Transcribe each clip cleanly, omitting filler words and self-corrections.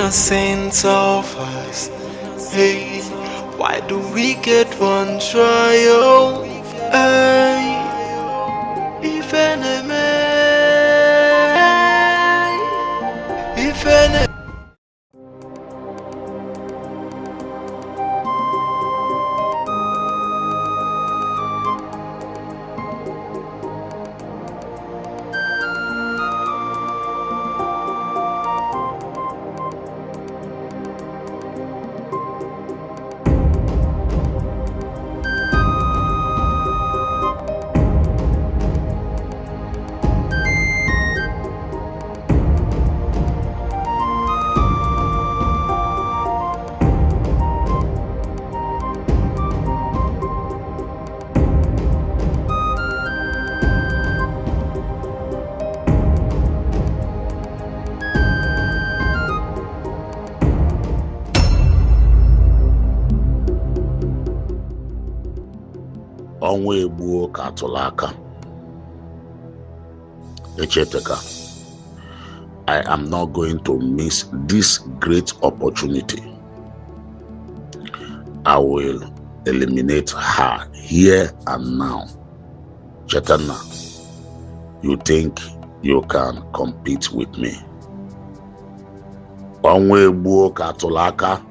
innocence of us. Hey, why do we get one trial? Hey, if enemy, if enemy. Onwe egbuo ka atụla aka. Echeteka, I am not going to miss this great opportunity. I will eliminate her here and now. Chetana, you think you can compete with me? Onwe egbuo ka atụla aka.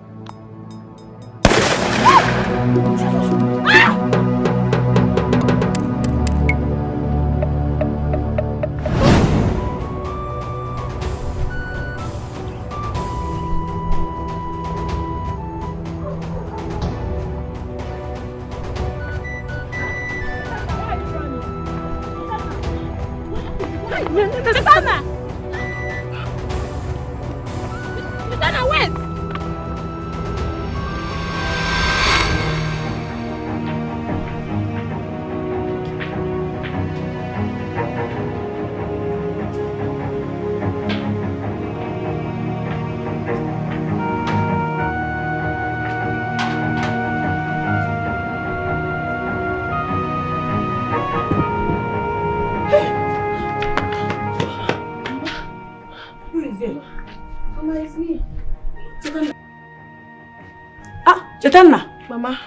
Chetana. Mama.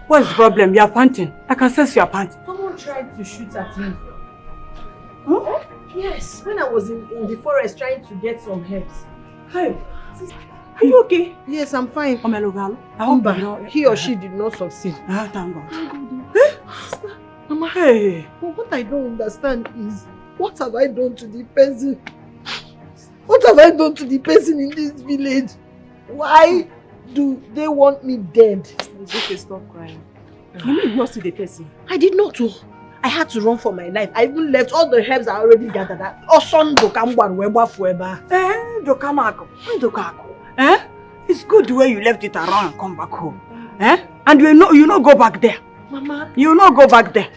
What's the problem? You are panting. I can sense you are panting. Someone tried to shoot at me. Huh? Yes, when I was in the forest trying to get some herbs. Hey, are you okay? Yes, I'm fine. I hope he or she did not succeed. Ah, thank God. Sister, Mama, hey. But what I don't understand is, what have I done to the person? What have I done to the person in this village? Why do they want me dead? It's okay, stop crying. You did not see the person. I did not. I had to run for my life. I even left all the herbs I already gathered. It's good the way you left it around and come back home. And you know go back there. Mama. You know go back there.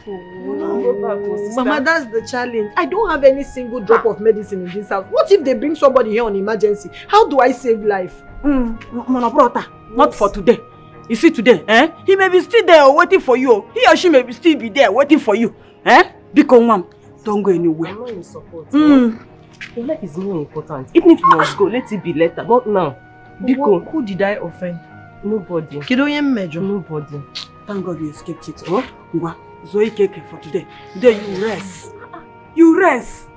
Mama, that's the challenge. I don't have any single drop of medicine in this house. What if they bring somebody here on emergency? How do I save life? Not for today. You see today, he may be still there waiting for you. He or she may still be there waiting for you. Because mom, don't go anywhere. I'm not in support. Your life is more important. Even if you must go, let it be later. But now, Biko, who did I offend? Nobody. Nobody. Thank God you escaped it. Zoe cake for today. Today you rest. You rest.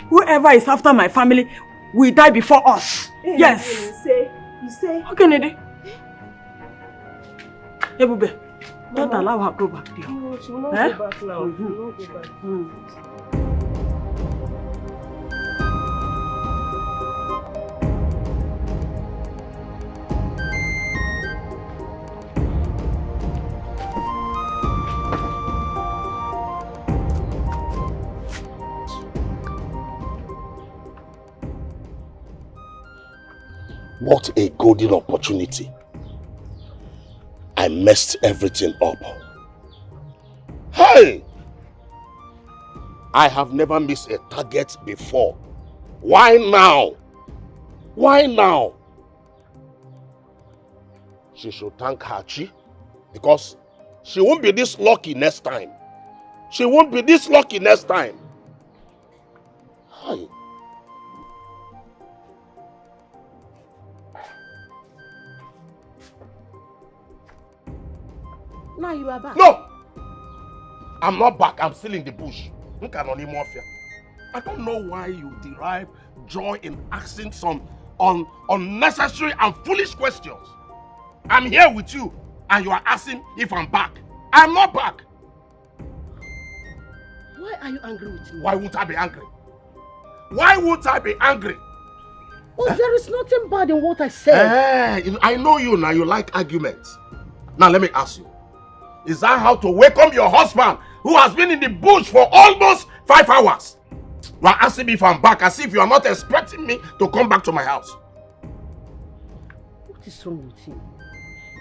Whoever is after my family will die before us. Yes. You say. How can it? Hey, Bube, don't allow her to go back there. No, she will not go back now. She will not go back. What a golden opportunity. I messed everything up. Hey! I have never missed a target before. Why now? Why now? She should thank Hachi because she won't be this lucky next time. She won't be this lucky next time. Hey. Now you are back. No! I'm not back. I'm still in the bush. I don't know why you derive joy in asking some unnecessary and foolish questions. I'm here with you and you are asking if I'm back. I'm not back. Why are you angry with me? Why won't I be angry? Why won't I be angry? Oh, there is nothing bad in what I said. I know you now. You like arguments. Now let me ask you. Is that how to welcome your husband who has been in the bush for almost 5 hours? You are asking me if I'm back as if you are not expecting me to come back to my house. What is wrong with you?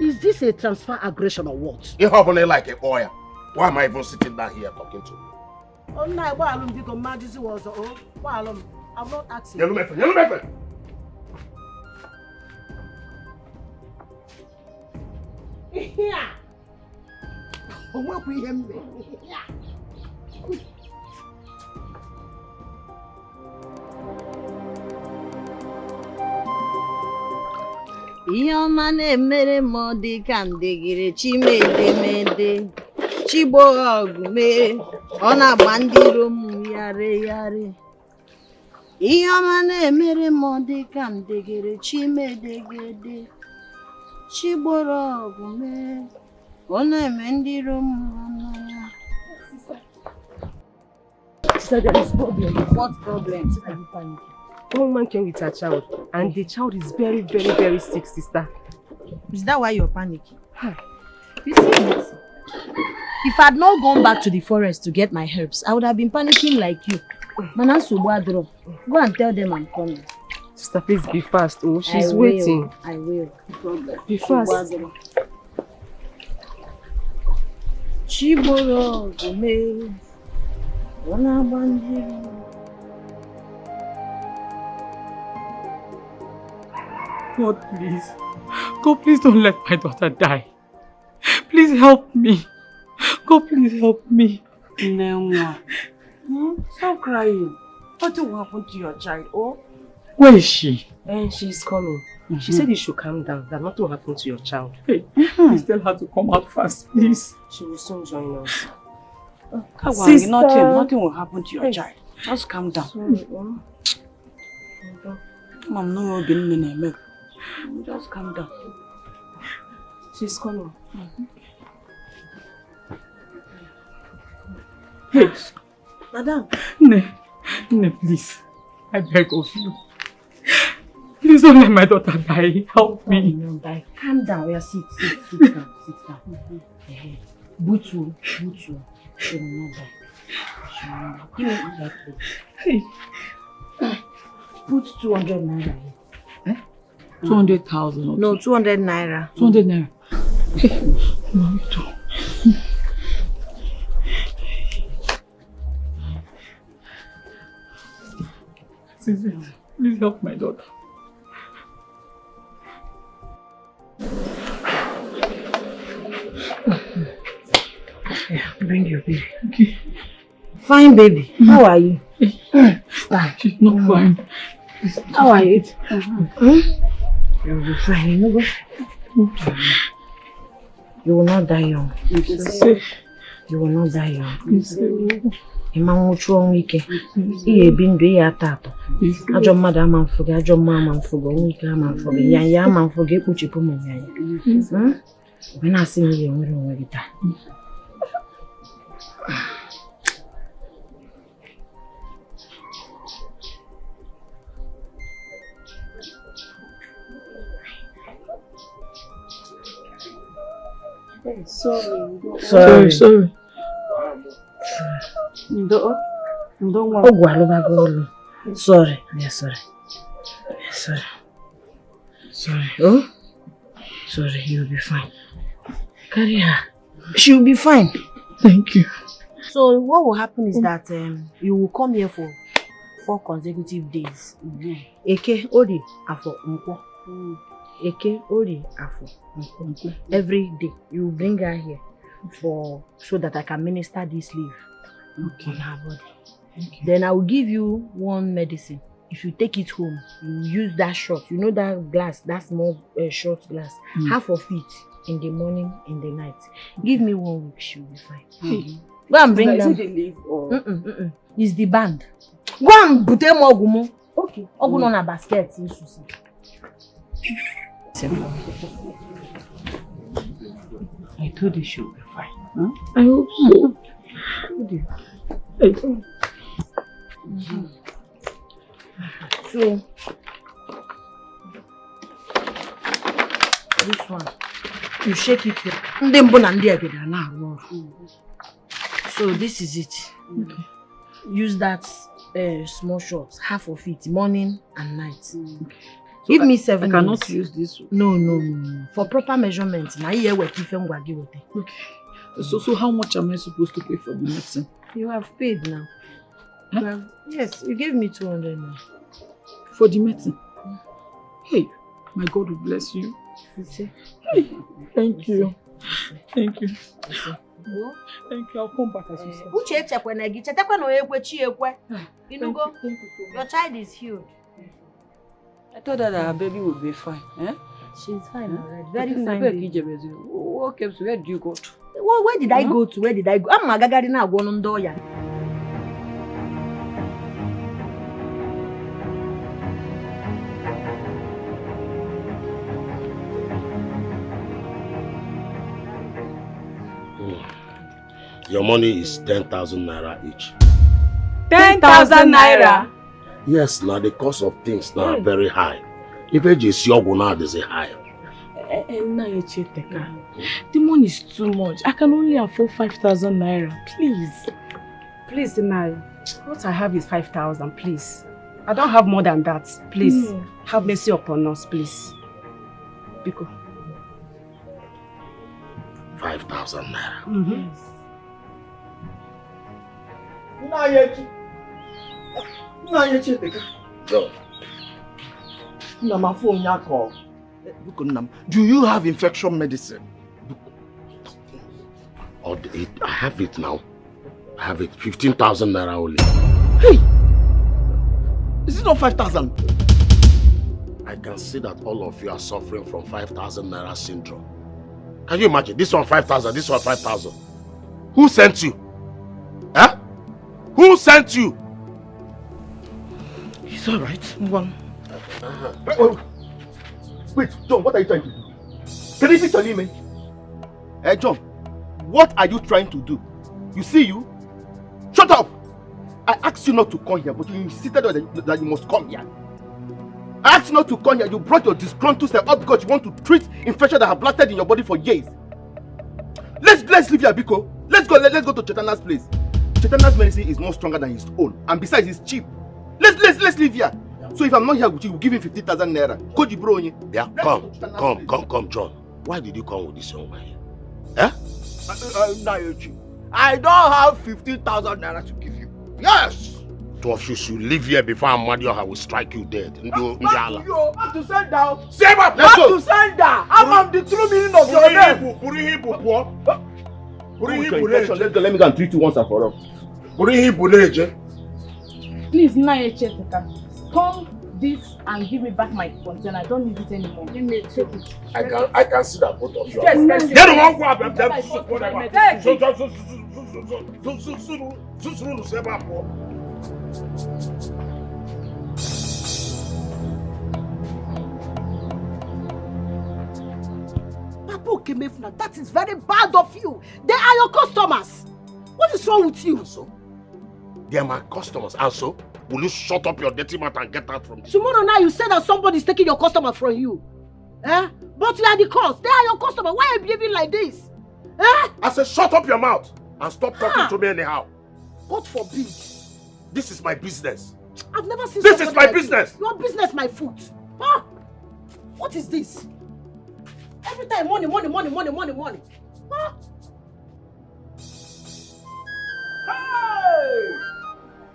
Is this a transfer aggression or what? You have only like a oil. Why am I even sitting down here talking to you? Oh, no, I'm not asking. Yellow my friend. Yeah. What we hear me? Yeah. Ihe ọma na-emere m ọ dị ka ndegere chimedemede chigbo ọgụ mee ọ na-agba ndị iro m yarị. Ihe ọma na-emere m ọ dị ka ndegere chimedegede chigboro ọgụ mee ọ na-eme ndị iro m n'anya. Sister, there is problem. What problem? Are you panicking? One woman came with her child, and the child is very, very, very sick, sister. Is that why you're panicking? You see it? If I had not gone back to the forest to get my herbs, I would have been panicking like you. Go and tell them I'm coming. Sister, please be fast. Oh, she's waiting. I will. No problem. Be fast. Chiboro Gome. Ona Bandiri. God, please. God, please don't let my daughter die. Please help me. God, please help me. Nenwa. Stop crying. What will happen to your child? Oh? Where is she? And she's coming. She said you should calm down, that nothing will happen to your child. Hey, please tell her to come out fast, please. She will soon join us. Sister. Nothing will happen to your child. Just calm down. Sorry, Mom, no more being in a just calm down. She's coming. Hey, Madam. Ne, please. I beg of you. Please don't let my daughter die. Help me. No, die. Calm down. Yeah, sit down. Butu. She will not die. Give me that plate. Hey. Put 200 naira here. 200,000. No, 200 naira. 200 naira. Hey, Mommy, too. Please help my daughter. Yeah, bring your baby. Okay. Fine, baby. How are you? She's not fine. How are you? You'll be fine. You know, you will not die young. You will not die young. Imam uchu onwike. Iye bindu iye atato. Ajo mmadụ ama mfuge, ajo mma ama mfuge, onwike ama mfuge, nyanya ama mfuge, ekpuchipu m nyanya. Wena asị m ihe nwere onwe gị taa. Sorry. Sorry. Oh? Sorry, you'll be fine. Carry her. She'll be fine. Thank you. So what will happen is that you will come here for 4 consecutive days. Eke, Ori, Afo, Nkwo. Eke, Ori, Afo, Nkwo. Every day you will bring her here so that I can minister this leaf on her body. Then I will give you one medicine. If you take it home, you use that shot. You know that glass, that small short glass. Half of it, in the morning, in the night. Give me 1 week, she'll be fine. Go and bring them. It's the band. Go and put them ogumo. Okay. Ogun on a basket. I told you she'll be fine. Huh? I hope so. I told you. So, this one, you shake it here. So this is it. Okay. Use that small shot, half of it, morning and night. Okay. So give me 7 days. I cannot use this one. No. For proper measurement, now here we keep them. Okay. So how much am I supposed to pay for the medicine? You have paid now. Huh? Yes, you gave me 200 now. For the medicine? Hey, my God will bless you. Hey, thank you. Thank you. Thank you. I'll come back as you said. You know, go. Your child is healed. I thought that our baby would be fine. Eh? She's fine already. Very fine. Okay, so where do you go to? Where did I go to? Where did I go? I'm Magagari now. Go on door. Your money is 10,000 naira each. 10,000 naira? Yes, now the cost of things now are very high. If it is your now, there's a high. The money is too much. I can only afford 5,000 naira. Please. Please, Nai. What I have is 5,000, please. I don't have more than that. Please, have mercy upon us, please. Biko. 5,000 naira. John. Do you have infection medicine? I have it now. I have it. 15,000 naira only. Hey! Is it not 5,000? I can see that all of you are suffering from 5,000 naira syndrome. Can you imagine? This one 5,000, this one 5,000. Who sent you? Huh? Who sent you? It's alright. One. Wait, John, what are you trying to do? Can you speak to me? Hey, John, what are you trying to do? You see you? Shut up! I asked you not to come here, but you insisted that you must come here. I asked you not to come here. You brought your disgruntled self up because you want to treat infection that have lasted in your body for years. Let's leave here, Biko. Let's go to Chetana's place. Chetana's medicine is more stronger than his own, and besides, it's cheap. Let's leave here. So if I'm not here with you, we'll give him 50,000 naira. Koji bro, yeah, come, John. Why did you come with this young man? I don't have 15,000 naira to give you. Yes. Two of you should leave here before Amadio will strike you dead. Back to sender. Save up. Back to sender. I'm the true meaning of your name. Let me go and treat you once and for all. Please, Nayecheka, come this and give me back my container. I don't need it anymore. Let me take it. I can see that both of you. Yes, that is very bad of you. They are your customers. What is wrong with you? So, they are my customers. And so, will you shut up your dirty mouth and get out from this? Tomorrow now you say that somebody is taking your customer from you. But you are the cause. They are your customer. Why are you behaving like this? I said shut up your mouth and stop talking to me anyhow. God forbid. This is my business. I've never seen this is my business. Your business, my foot. What is this? Every time money. Huh?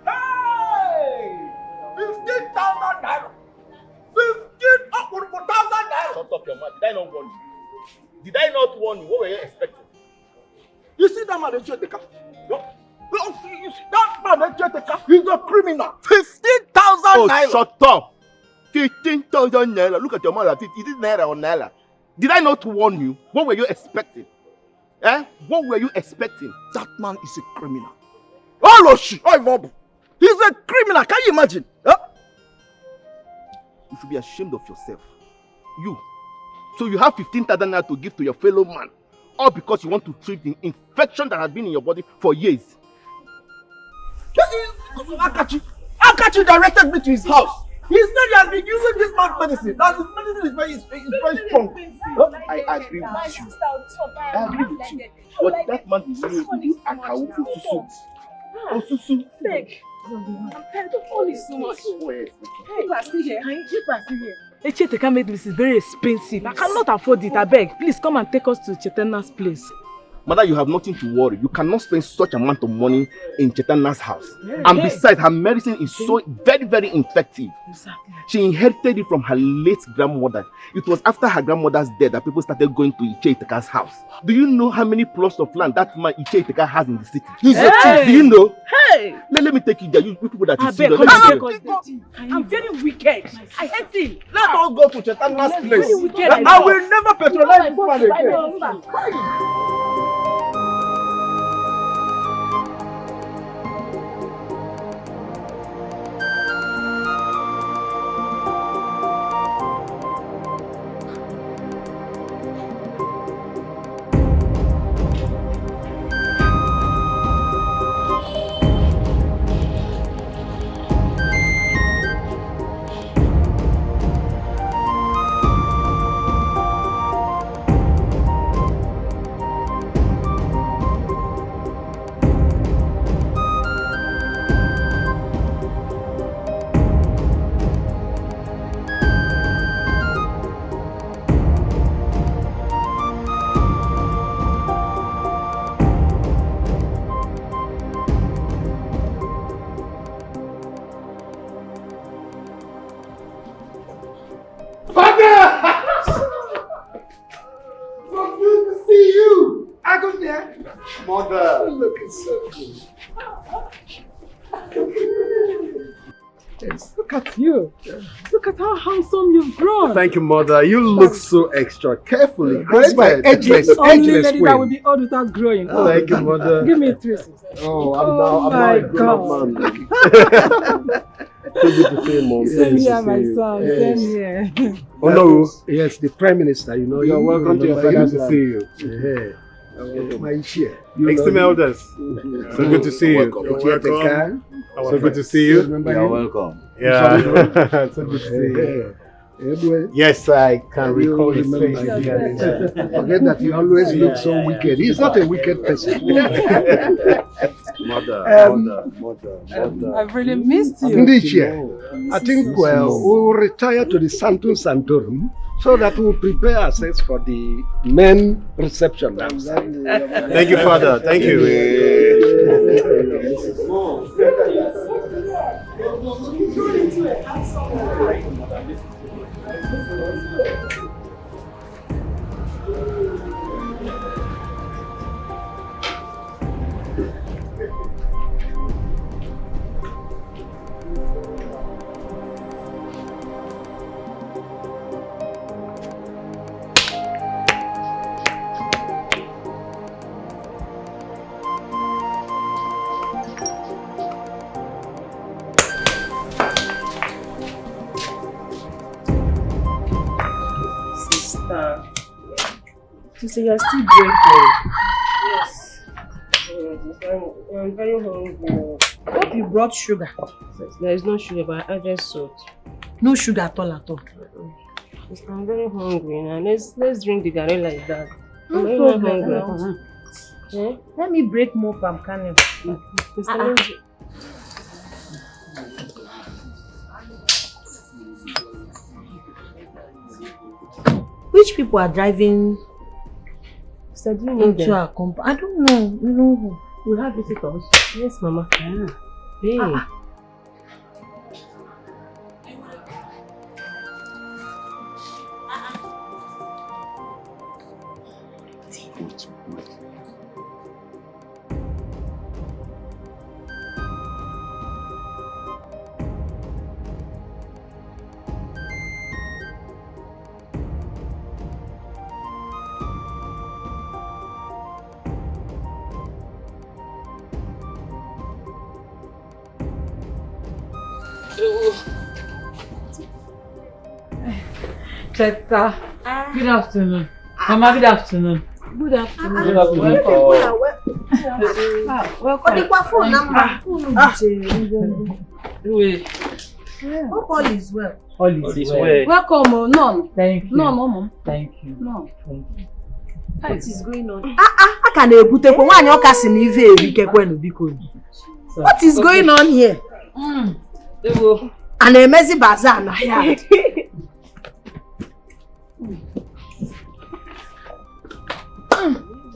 Hey! 15,000 naira! 15,000 naira! Shut up your mouth. Did I not warn you? Did I not warn you? What were you expecting? You see that man in Jeteka? No? You see that man in Jeteka? He's a criminal. 15,000 naira! Oh, shut up! 15,000 naira. Look at your mother. Is it naira or naira? Did I not warn you? What were you expecting? Eh? What were you expecting? That man is a criminal. Oh, Roshi! Oh, Ivobu! He's a criminal. Can you imagine? Huh? You should be ashamed of yourself. You. So you have 15,000 naira to give to your fellow man, all because you want to treat the infection that has been in your body for years. Akachi directed me to his house. He said he has been using this man's medicine. That his medicine is very strong. Huh? I agree with you. I agree with you. But that man is using Akawu Susu. Oh, Susu. I'm tired of all this so much. People are still here. People are still here. Echeteka made this is very expensive. I cannot afford it. I beg. Please come and take us to Chetena's place. Mother, you have nothing to worry. You cannot spend such amount of money in Chetana's house. Yeah. And besides, her medicine is so very, very effective. Exactly. She inherited it from her late grandmother. It was after her grandmother's death that people started going to Icheteka's house. Do you know how many plots of land that man Icheteka has in the city? He's a thief. Do you know? Hey! Let me take you there. You people that you see. I'm very wicked. I hate him. Let us go to Chetana's place. Very wicked. I will never patronize this man again. Mother, looking so good. Yes, look at you. Look at how handsome you've grown. Thank you, Mother. You look so extra carefully. That's my edgeless only lady that will be old without growing. Oh, thank you, Mother. Give me 3 sisters. Oh, I'm now a grown up man. So good to see you, Mom. Same here, my son. Same here. Oh, no. Yes, the Prime Minister, you know. You're welcome to your father's to land. see you. Yeah. My chair. Extreme elders. So good to see you. You're welcome. So good to see you. You're welcome. Yeah. So good to see you. Yes, I can recall his face. Forget that you always look so wicked. He's not a wicked person. Mother. I've really missed you. I think we'll retire to the Santum Santorum so that we'll prepare ourselves for the main reception. Thank you, Father. Thank you. Sister, you're still drinking. Yes. I'm very hungry. Hope you brought sugar. There is no sugar, but I added salt. No sugar at all at all. Sister, I'm very hungry now. Let's drink the garri like that. No I'm very problem. hungry. Eh? Let me break more palm kernel. Sister, Which people are driving Sister, do you know into them? our compound? I don't know. You know who? We have visitors. Yes, Mama. Hey. Teta. Good afternoon. Mama, good afternoon. Good afternoon. Good afternoon. All is well. All is well. Welcome, None. Thank you. No, Mom. Thank you. No. What is going on? I can ebute kwa nwanyi oka si na ive erike kwenu biko. What is going on here? Ana emezi bazaar na ya.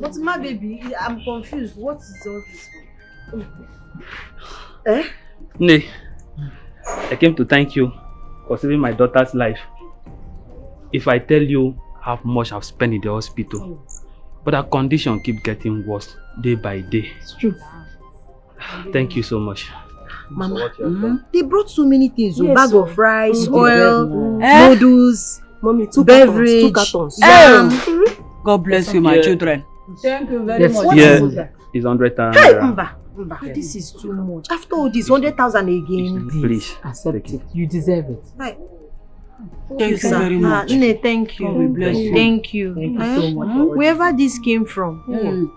But my baby, I'm confused. What is all this for? Nay, I came to thank you for saving my daughter's life. If I tell you how much I've spent in the hospital, but her condition keeps getting worse day by day. It's true. Thank you so much. Mama, they brought so many things. Yes, bag of rice, oil, noodles, Mommy, beverage. 2 cartons. God bless you, my children. Thank you very much. Yeah, it's 100,000. Hey, Mba, this is too much. After all this, 100,000 again. Please, accept it. You deserve it. Hi. Thank you very much. Thank you. God will bless you. Thank you. Thank you so much. Wherever this came from,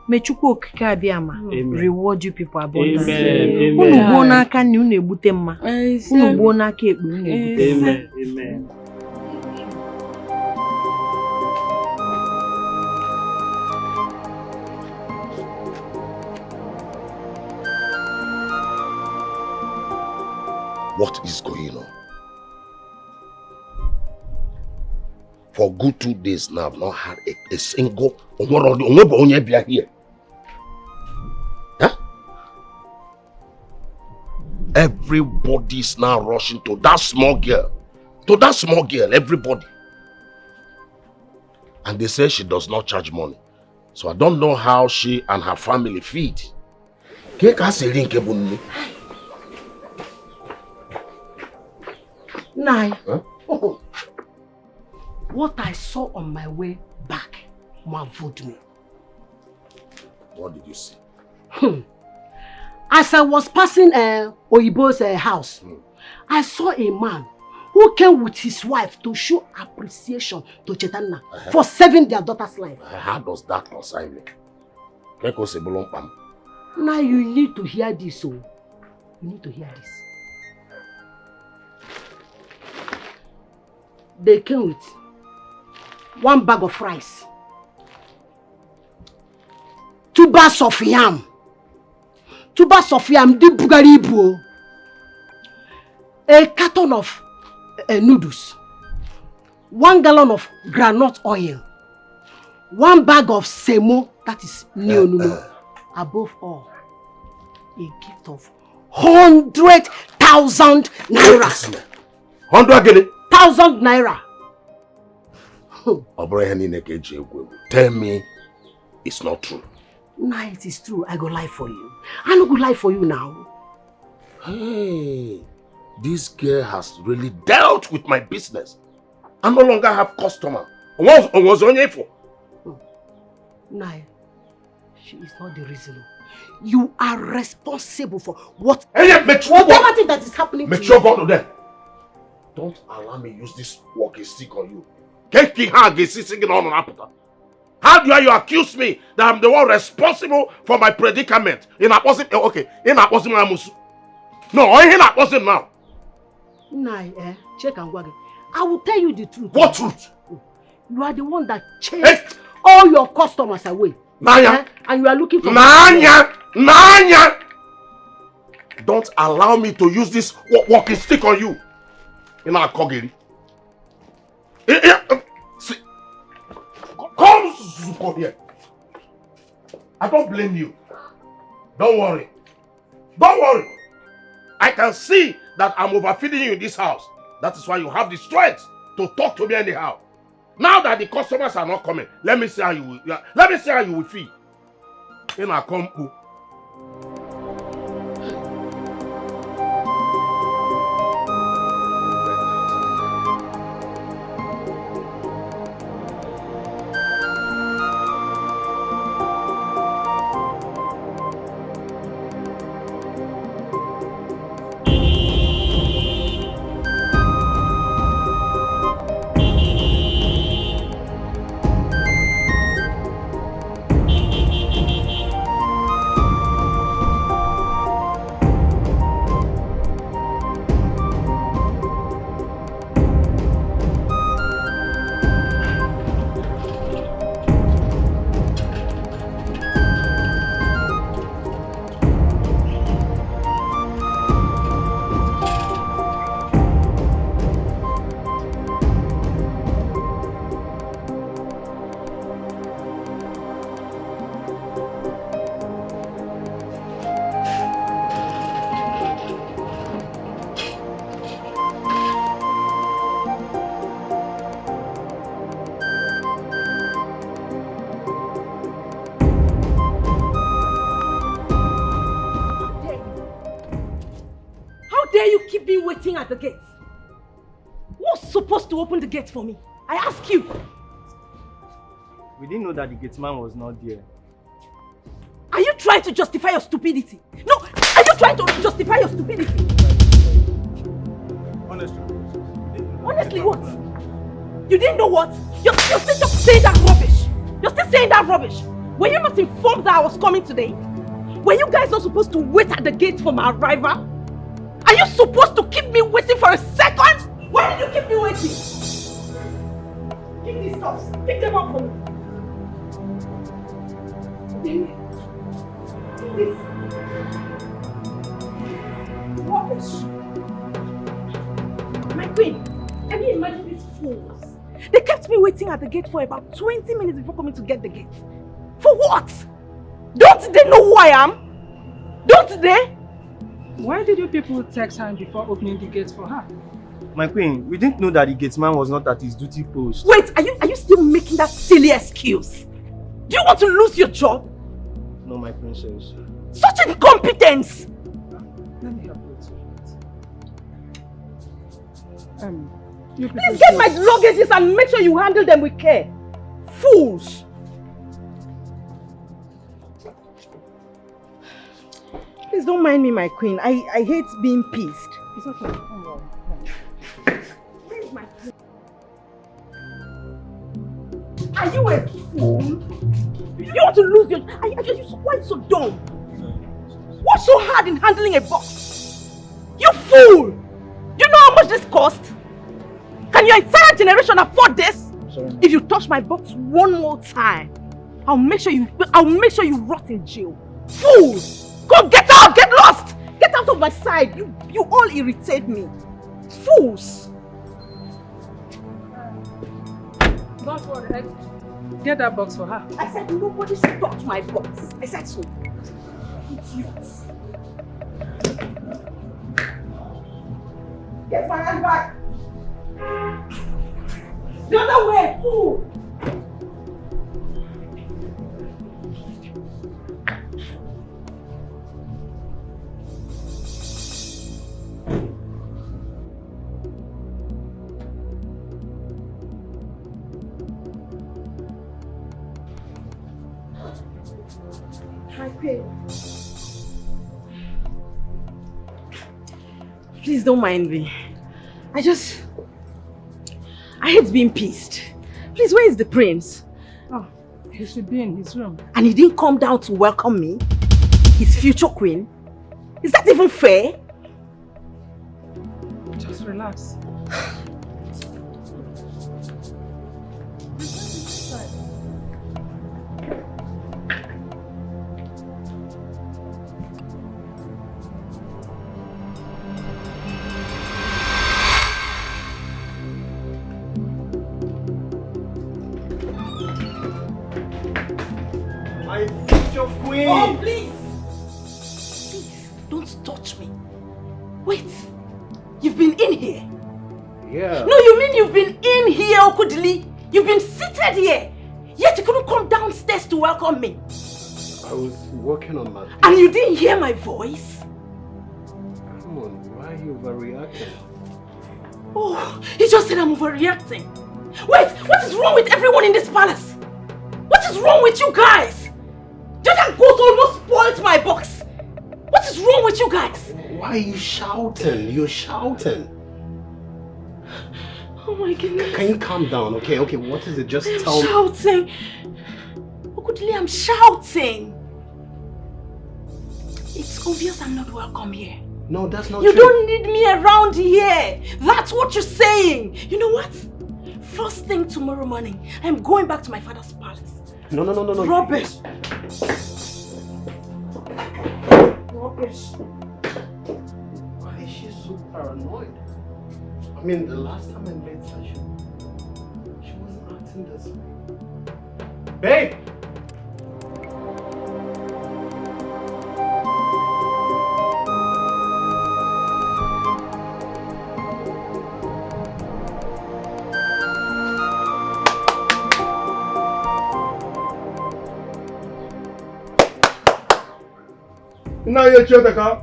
may Chukwu Okike Abịama reward you people abundantly. Amen. Unu gbuo n'aka nni unu ebute mma. Unu gbuo n'aka ekpe unu ebute mma. Amen. Amen. What is going on? For good 2 days now, I've not had a single here. Huh? Everybody's now rushing to that small girl. To that small girl, everybody. And they say she does not charge money. So I don't know how she and her family feed. Nai. Huh? What I saw on my way back marveled me. What did you see? As I was passing Oyibo's house, I saw a man who came with his wife to show appreciation to Chetana for saving their daughter's life. How does that concern me? Now you need to hear this, so you need to hear this. They came with 1 bag of rice, 2 bags of yam, 2 bags of yam, di bugari ibu, a carton of noodles, 1 gallon of groundnut oil, 1 bag of semo, that is neonuno. Above all, a gift of 100,000 naira. 100,000 naira. Tell me it's not true. Nah, it is true. I go lie for you. I no go lie for you now. Hey, this girl has really dealt with my business. I no longer have customer. Was on for? Nah, she is not the reason. You are responsible for whatever thing that is happening to you. Go to them. Don't allow me use this walking stick on you. How do you accuse me that I'm the one responsible for my predicament? Okay, no, now. Nah, check and wag. I will tell you the truth. What truth? You are the one that chased all your customers away. Nanya. And you are looking for Nanya! Don't allow me to use this walking stick on you. In our Kogiri. Come here. I don't blame you. Don't worry. Don't worry. I can see that I'm overfeeding you in this house. That is why you have the strength to talk to me anyhow. Now that the customers are not coming, let me see how you will feed. In our come. keep me waiting at the gate? Who's supposed to open the gate for me? I ask you. We didn't know that the gate man was not there. Are you trying to justify your stupidity? No, are you trying to justify your stupidity? Honestly, what? You didn't know what? You're still just saying that rubbish. You're still saying that rubbish. Were you not informed that I was coming today? Were you guys not supposed to wait at the gate for my arrival? Are you supposed to keep me waiting for a second? Why did you keep me waiting? Pick these cups. Pick them up for me. Take this. Rubbish. My queen, can you imagine these fools? They kept me waiting at the gate for about 20 minutes before coming to get the gate. For what? Don't they know who I am? Don't they? Why did you people text her before opening the gate for her? My queen, we didn't know that the gate man was not at his duty post. Wait, are you still making that silly excuse? Do you want to lose your job? No, my princess. Such incompetence! Let me help you. Please get my luggages and make sure you handle them with care. Fools! Please don't mind me, my queen. I hate being pissed. It's okay. Don't worry. Where is my queen? Are you a fool? You want to lose your... Why are you so dumb? What's so hard in handling a box? You fool! You know how much this cost? Can your entire generation afford this? Sorry. If you touch my box one more time, I'll make sure you rot in jail. Fool! Go get out! Get lost! Get out of my sight! You all irritate me. Fools! Don't worry. Get that box for her. I said nobody should touch my box. I said so. Idiots. Get my hand back! The other way, fool! Please don't mind me. I hate being pissed. Please, where is the prince? Oh, he should be in his room. And he didn't come down to welcome me? His future queen? Is that even fair? Just relax. Oh, please! Please, don't touch me. Wait, you've been in here? Yeah. No, you mean you've been in here, Okudili? You've been seated here, yet you couldn't come downstairs to welcome me. I was working on my... And you didn't hear my voice? Come on, why are you overreacting? Oh, he just said I'm overreacting. Wait, what is wrong with everyone in this palace? What is wrong with you guys? That goat almost spoiled my box. What is wrong with you guys? Why are you shouting? You're shouting. Oh my goodness. Can you calm down? Okay, what is it? Just tell me. Shouting. Okudili, I'm shouting. It's obvious I'm not welcome here. No, that's not true. You don't need me around here. That's what you're saying. You know what? First thing tomorrow morning, I'm going back to my father's palace. No. Rubbish. Rubbish. Why is she so paranoid? I mean, the last time I met her, she wasn't acting this way. Babe! Now you're Chotaka.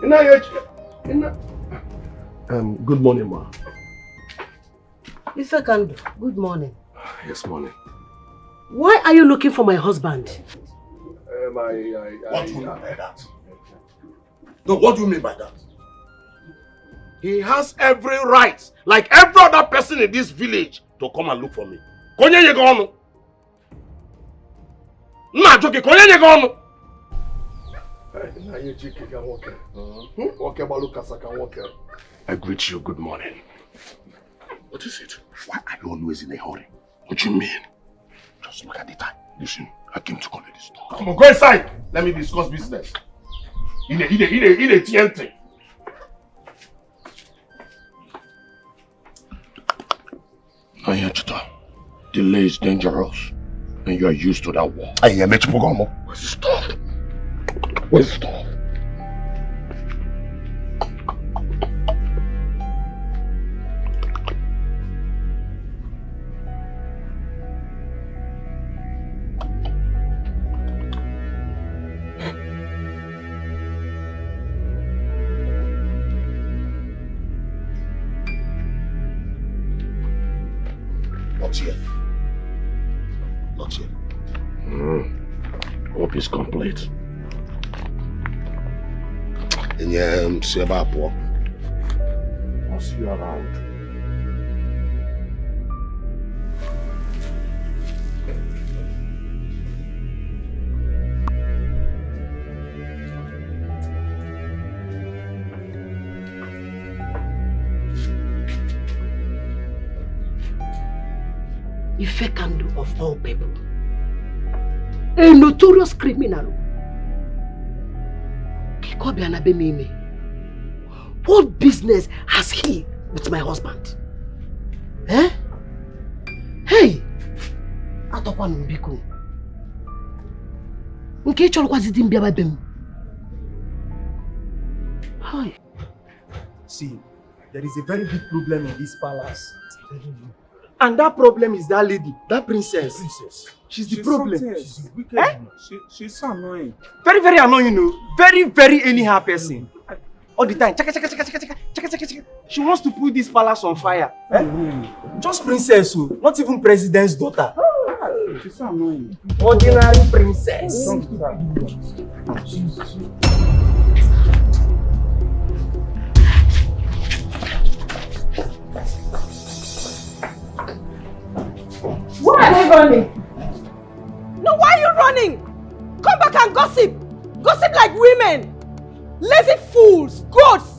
Good morning, ma. If I can do. Good morning. Yes, morning. Why are you looking for my husband? What do you mean by that? No, what do you mean by that? He has every right, like every other person in this village, to come and look for me. Konye ye go na joke konye ye go I greet you, good morning. What is it? Why are you always in a hurry? What do you mean? Just look at the time. Listen, I came to collect this dog. Come on, go inside. Let me discuss business. In a TNT. Ayachita, delay is dangerous. And you are used to that war. I am Mechipogamo. Where's the stuff? Where's the stuff? Not yet. Not yet. Hope is complete. And see about what? I'll see you around. Ifekandu of all people. A notorious criminal. What business has he with my husband? Eh? Hey! Atokwan mbiko. Nke cholo kwa zidi mbia babem. Hi. See, there is a very big problem in this palace. And that problem is that lady, that princess. She's the problem. She's wicked. Eh? She's so annoying. Very, very annoying, you know. Very, very anyhow person. All the time. She wants to put this palace on fire. Eh? Just princess, not even president's daughter. Oh, she's so annoying. Ordinary princess. Why are you running? No, why are you running? Come back and gossip. Gossip like women. Lazy fools, goats.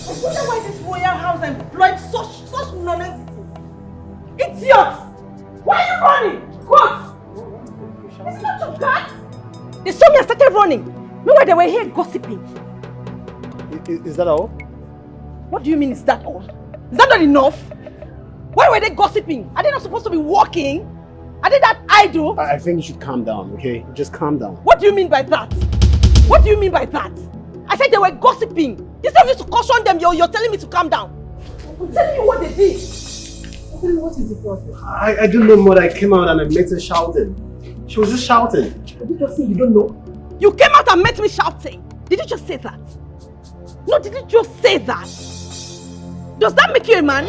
I wonder why this royal house employed such non-entities. Idiots. Why are you running? Goats. It's not your guts. They saw me and started running. Meanwhile, they were here gossiping. Is that all? What do you mean, is that all? Is that not enough? Why were they gossiping? Are they not supposed to be walking? Are they that idle? I think you should calm down, okay? Just calm down. What do you mean by that? What do you mean by that? I said they were gossiping. Instead of you to caution them, you're telling me to calm down. I'm telling you what they did. What is the problem? I don't know, Mother. I came out and I met her shouting. She was just shouting. Did you just say you don't know? You came out and met me shouting. Did you just say that? No, did you just say that? Does that make you a man?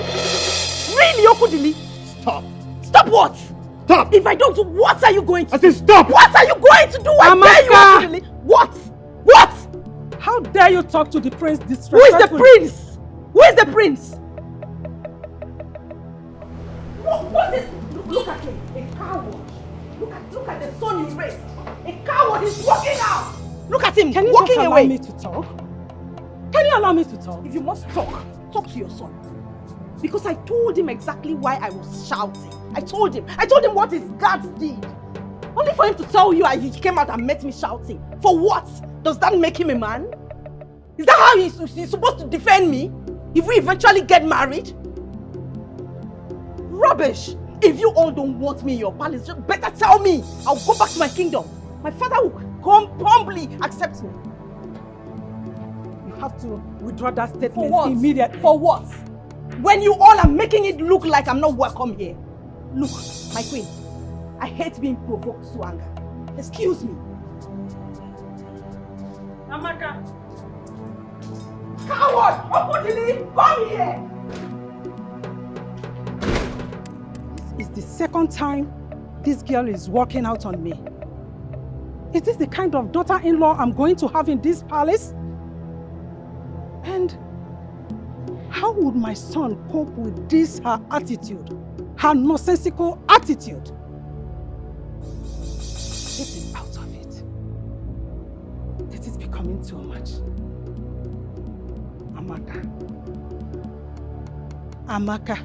Really, Okudili? Stop. Stop what? Stop. If I don't do, what are you going to do? I said stop. What are you going to do? I dare you, Okudili. What? What? How dare you talk to the prince disrespectfully? Who is the prince? Who is the prince? What is... Look at him. A coward. Look at the son you raised. A coward is walking out. Look at him. Can you walking just allow away. me to talk? Can you allow me to talk? If you must talk to your son. Because I told him exactly why I was shouting. I told him what his guards did. Only for him to tell you he came out and met me shouting. For what? Does that make him a man? Is that how he's supposed to defend me? If we eventually get married? Rubbish! If you all don't want me in your palace, you better tell me. I'll go back to my kingdom. My father will humbly accept me. You have to withdraw that statement immediately. For what? When you all are making it look like I'm not welcome here. Look, my queen, I hate being provoked to anger. Excuse me. Amaka, Coward! Okudili, come here! This is the second time this girl is walking out on me. Is this the kind of daughter-in-law I'm going to have in this palace? And how would my son cope with this, her attitude? Her nonsensical attitude? Get it out of it. This is becoming too much. Amaka. Amaka.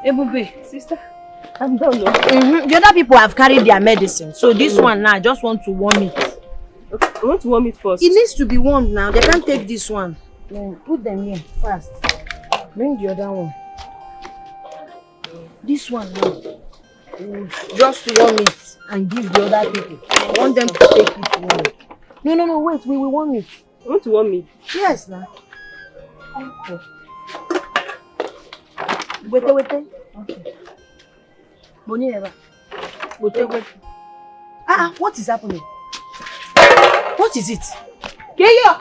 Ebube, sister, I'm done. The other people have carried their medicine, so this one now, I just want to warm it. Okay, I want to warm it first. It needs to be warmed now. They can't take this one. Then put them here fast. Bring the other one. This one now. Just warm it and give the other people. I want them to take it warm. No, wait, we will warm it. I want to warm it? Yes, now. Okay. Wait. Okay. Boni never. Wait. What is happening? What is it? Keyo!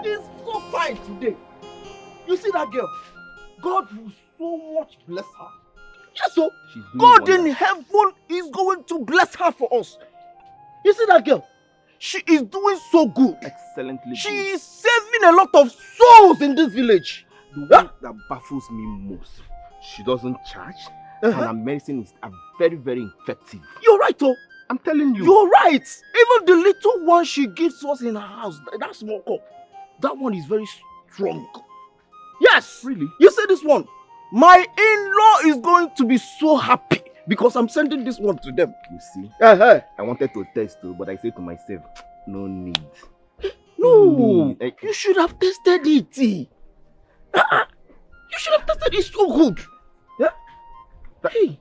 It's so fine today. You see that girl? God will so much bless her. Yes, so God in heaven is going to bless her for us. You see that girl? She is doing so good. Excellently. She is saving a lot of souls in this village. The one that baffles me most, she doesn't charge, and her medicine is very, very effective. You're right, oh. I'm telling you. You're right. Even the little one she gives us in her house, that small cup, that one is very strong. Yes. Really? You see this one? My in-law is going to be so happy because I'm sending this one to them. You see? I wanted to test too, but I said to myself, no need. No. You should have tested it. You should have tested it. It's so good. Yeah? Hey.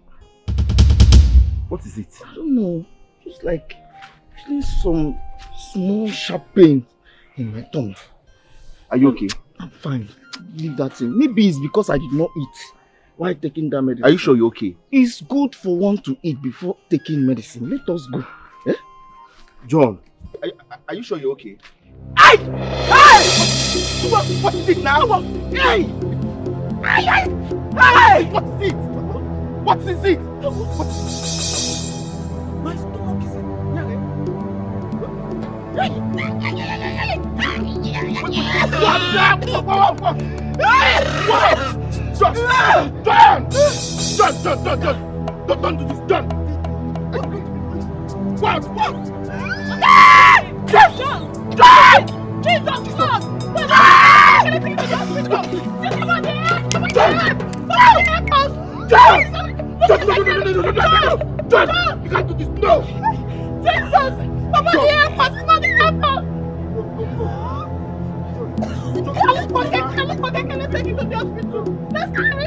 What is it? I don't know. Just like feeling some small sharp pain in my tongue. Are you okay? I'm fine. Leave that thing. Maybe it's because I did not eat while taking that medicine. Are you sure you're okay? It's good for one to eat before taking medicine. Let us go. Eh? John, are you sure you're okay? Hey! What is it now? Hey! Hey! What is it? What is it? My stomach is Don't do this, John! What? John! Jesus! Can I take you to the hospital? John! You can't do this, no! Jesus! Somebody help us! Somebody help us! Can I take you to the hospital?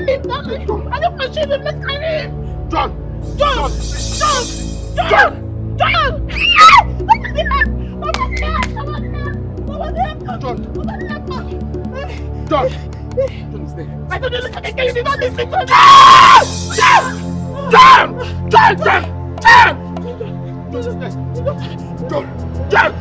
carry him. Darling. I don't want to shoot him. Let's carry him. John. John. John. John. John. John. John is there. I told you look at the game. You did not listen to me. John. John. John. John. John. John is there. John. John.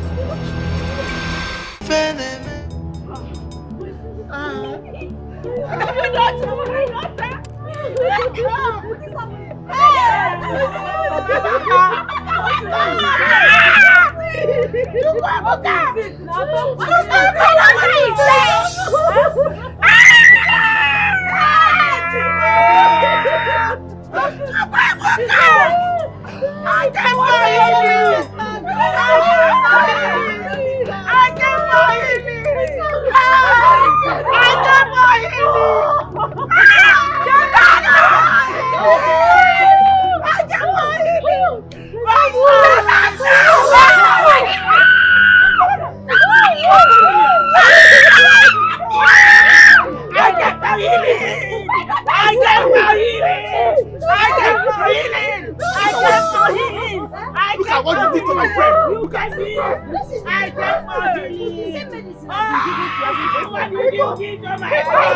Look at what you did to my friend. Look at me. I get for healing. What did you give to my friend?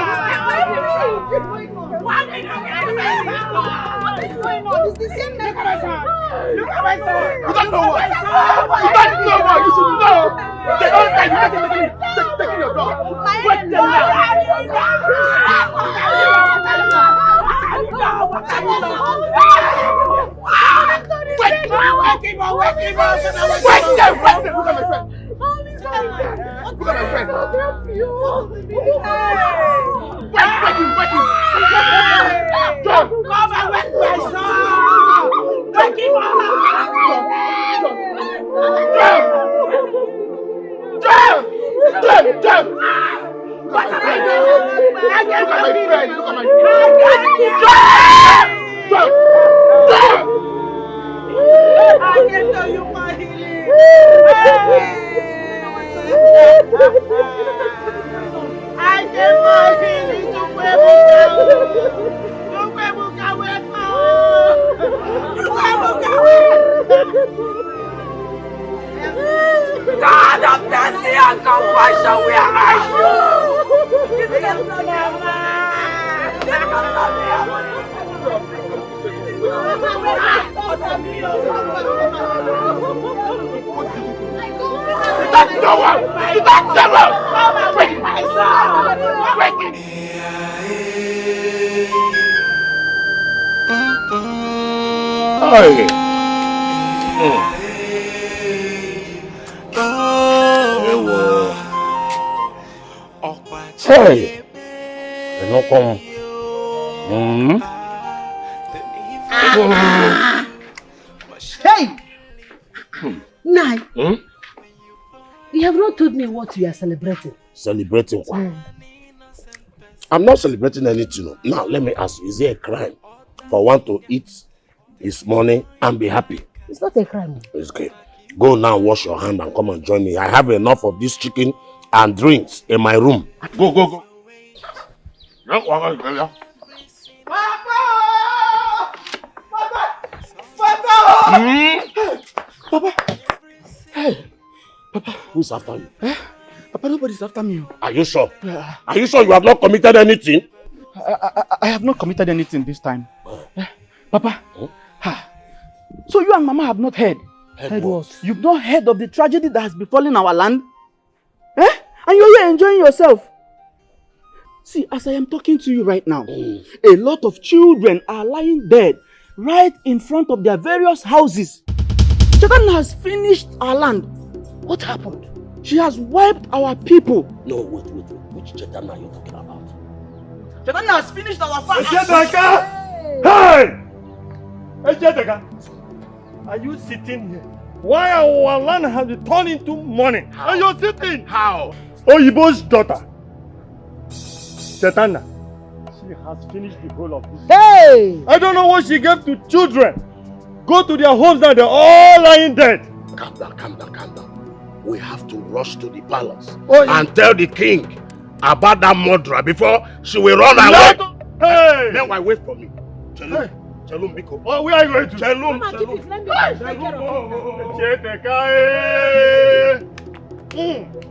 What did you give to my friend? What is going on? It's the same thing. Look at my son. Look at my son. You don't know what. You don't know what. You should know. They don't say you have to take your dog. Wait them now. God of mercy and compassion, where are you? Hey, they don't come. Hey! Nai, you have not told me what you are celebrating. Celebrating what? I'm not celebrating anything. Now, let me ask you, is it a crime for one to eat his money and be happy? It's not a crime. It's okay. Go now, wash your hand and come and join me. I have enough of this chicken and drinks in my room. Go, go, go. Papa! Papa! Hey! Papa, who's after you? Papa, nobody's after me. Are you sure? Are you sure you have not committed anything? I have not committed anything this time. Papa, so you and Mama have not heard? Heard what? You've not heard of the tragedy that has befallen our land? And you're here enjoying yourself. See, as I am talking to you right now, a lot of children are lying dead right in front of their various houses. Satan has finished our land. What happened? She has wiped our people. No, wait. Which Satan are you talking about? Satan has finished our farm. Hey! Ejedeka, are you sitting here? Why our land has been turned into money? How? And you're sitting? How? Oyibo's daughter, Chetana, she has finished the whole of this. Hey! I don't know what she gave to children. Go to their homes now, they're all lying dead. Calm down. We have to rush to the palace and tell the king about that murderer before she will run away. Hey! Meanwhile, wait for me. Chelum, Chelum, Biko. Oh, where are you going to? Chelum, Mama, keep it. Let me take care of it.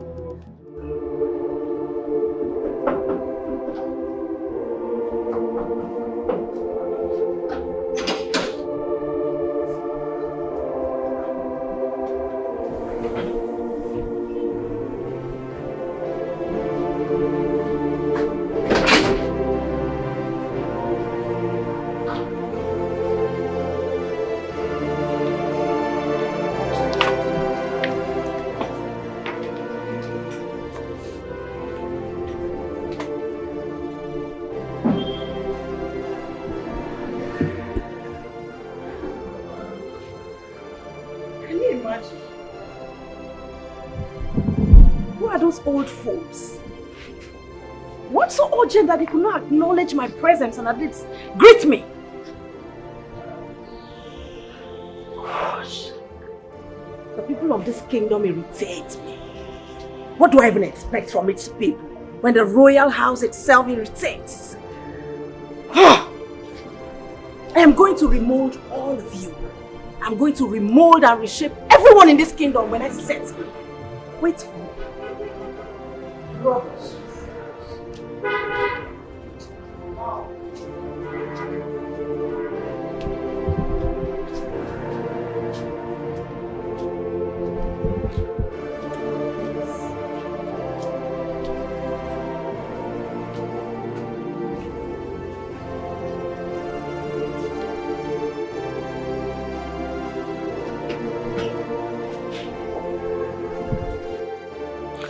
Who are those old folks? What's so urgent that they could not acknowledge my presence and at least greet me? Gosh. The people of this kingdom irritate me. What do I even expect from its people when the royal house itself irritates? I am going to remold all of you. I'm going to remold and reshape everyone in this kingdom when I set you. Wait for me. Rubbish.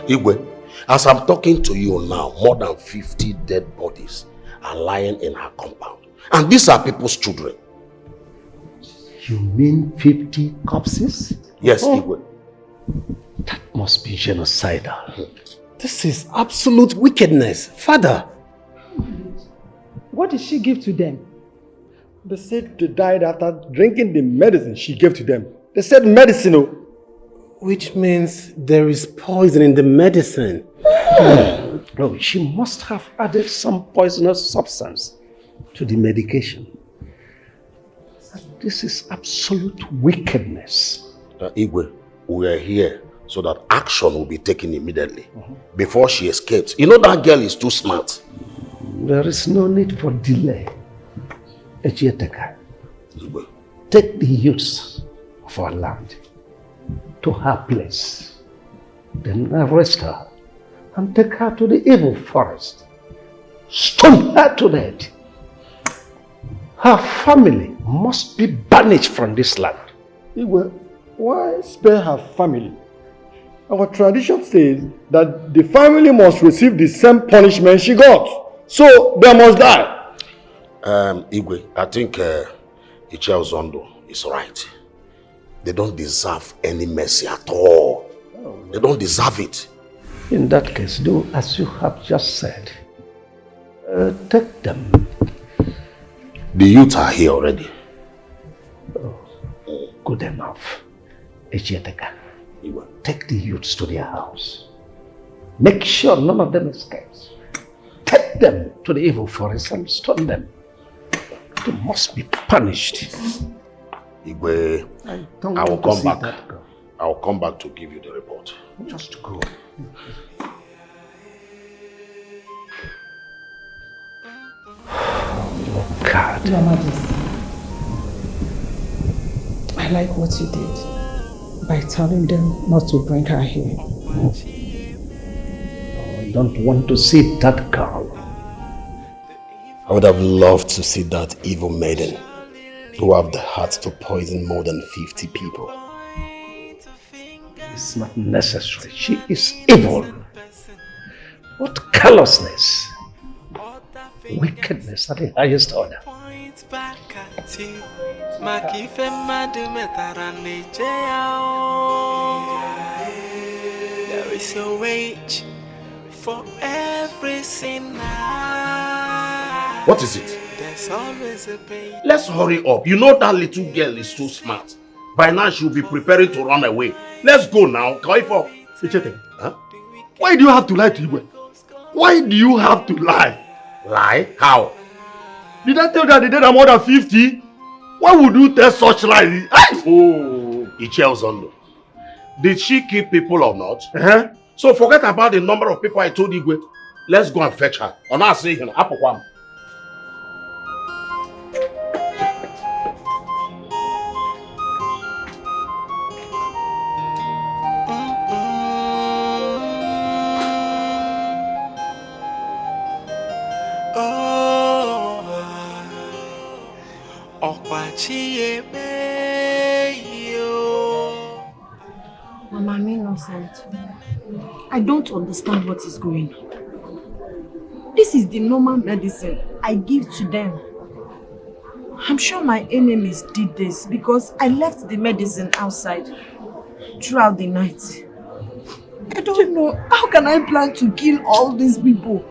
Igwe, as I'm talking to you now, more than 50 dead bodies are lying in our compound. And these are people's children. You mean 50 corpses? Yes, Igwe. That must be genocidal. This is absolute wickedness. Father! What did she give to them? They said they died after drinking the medicine she gave to them. They said medicinal. Which means there is poison in the medicine. No, she must have added some poisonous substance to the medication. This is absolute wickedness. Igwe, we are here so that action will be taken immediately before she escapes. You know that girl is too smart. There is no need for delay. Echieteka, take the youths of our land to her place, then arrest her and take her to the evil forest. Stone her to death. Her family must be banished from this land. Igwe, why spare her family? Our tradition says that the family must receive the same punishment she got. So they must die. Igwe, I think Racheal Zondo is right. They don't deserve any mercy at all. They don't deserve it. In that case, do as you have just said. Take them. The youth are here already. Oh, good enough. Echieteka, take the youths to their house. Make sure none of them escapes. Take them to the evil forest and stone them. They must be punished. Igwe, I will come back. I will come back to give you the report. Just go. Oh God. Your Majesty, I like what you did by telling them not to bring her here. I don't want to see that girl. I would have loved to see that evil maiden who have the heart to poison more than 50 people. It's not necessary. She is evil. What callousness, wickedness at the highest order. There is a wage for every sinner. What is it? There's always a pain. Let's hurry up. You know that little girl is too smart. By now she'll be preparing to run away. Let's go now. Kaifo. Huh? Why do you have to lie to Igwe? Why do you have to lie? Lie? How? Did I tell you that the dead are more than 50? Why would you tell such lies? Oh, Racheal Zondo. Did she kill people or not? So forget about the number of people I told Igwe. Let's go and fetch her. Or not say him. Mama, I'm innocent. I don't understand what is going on. This is the normal medicine I give to them. I'm sure my enemies did this because I left the medicine outside throughout the night. I don't know. How can I plan to kill all these people?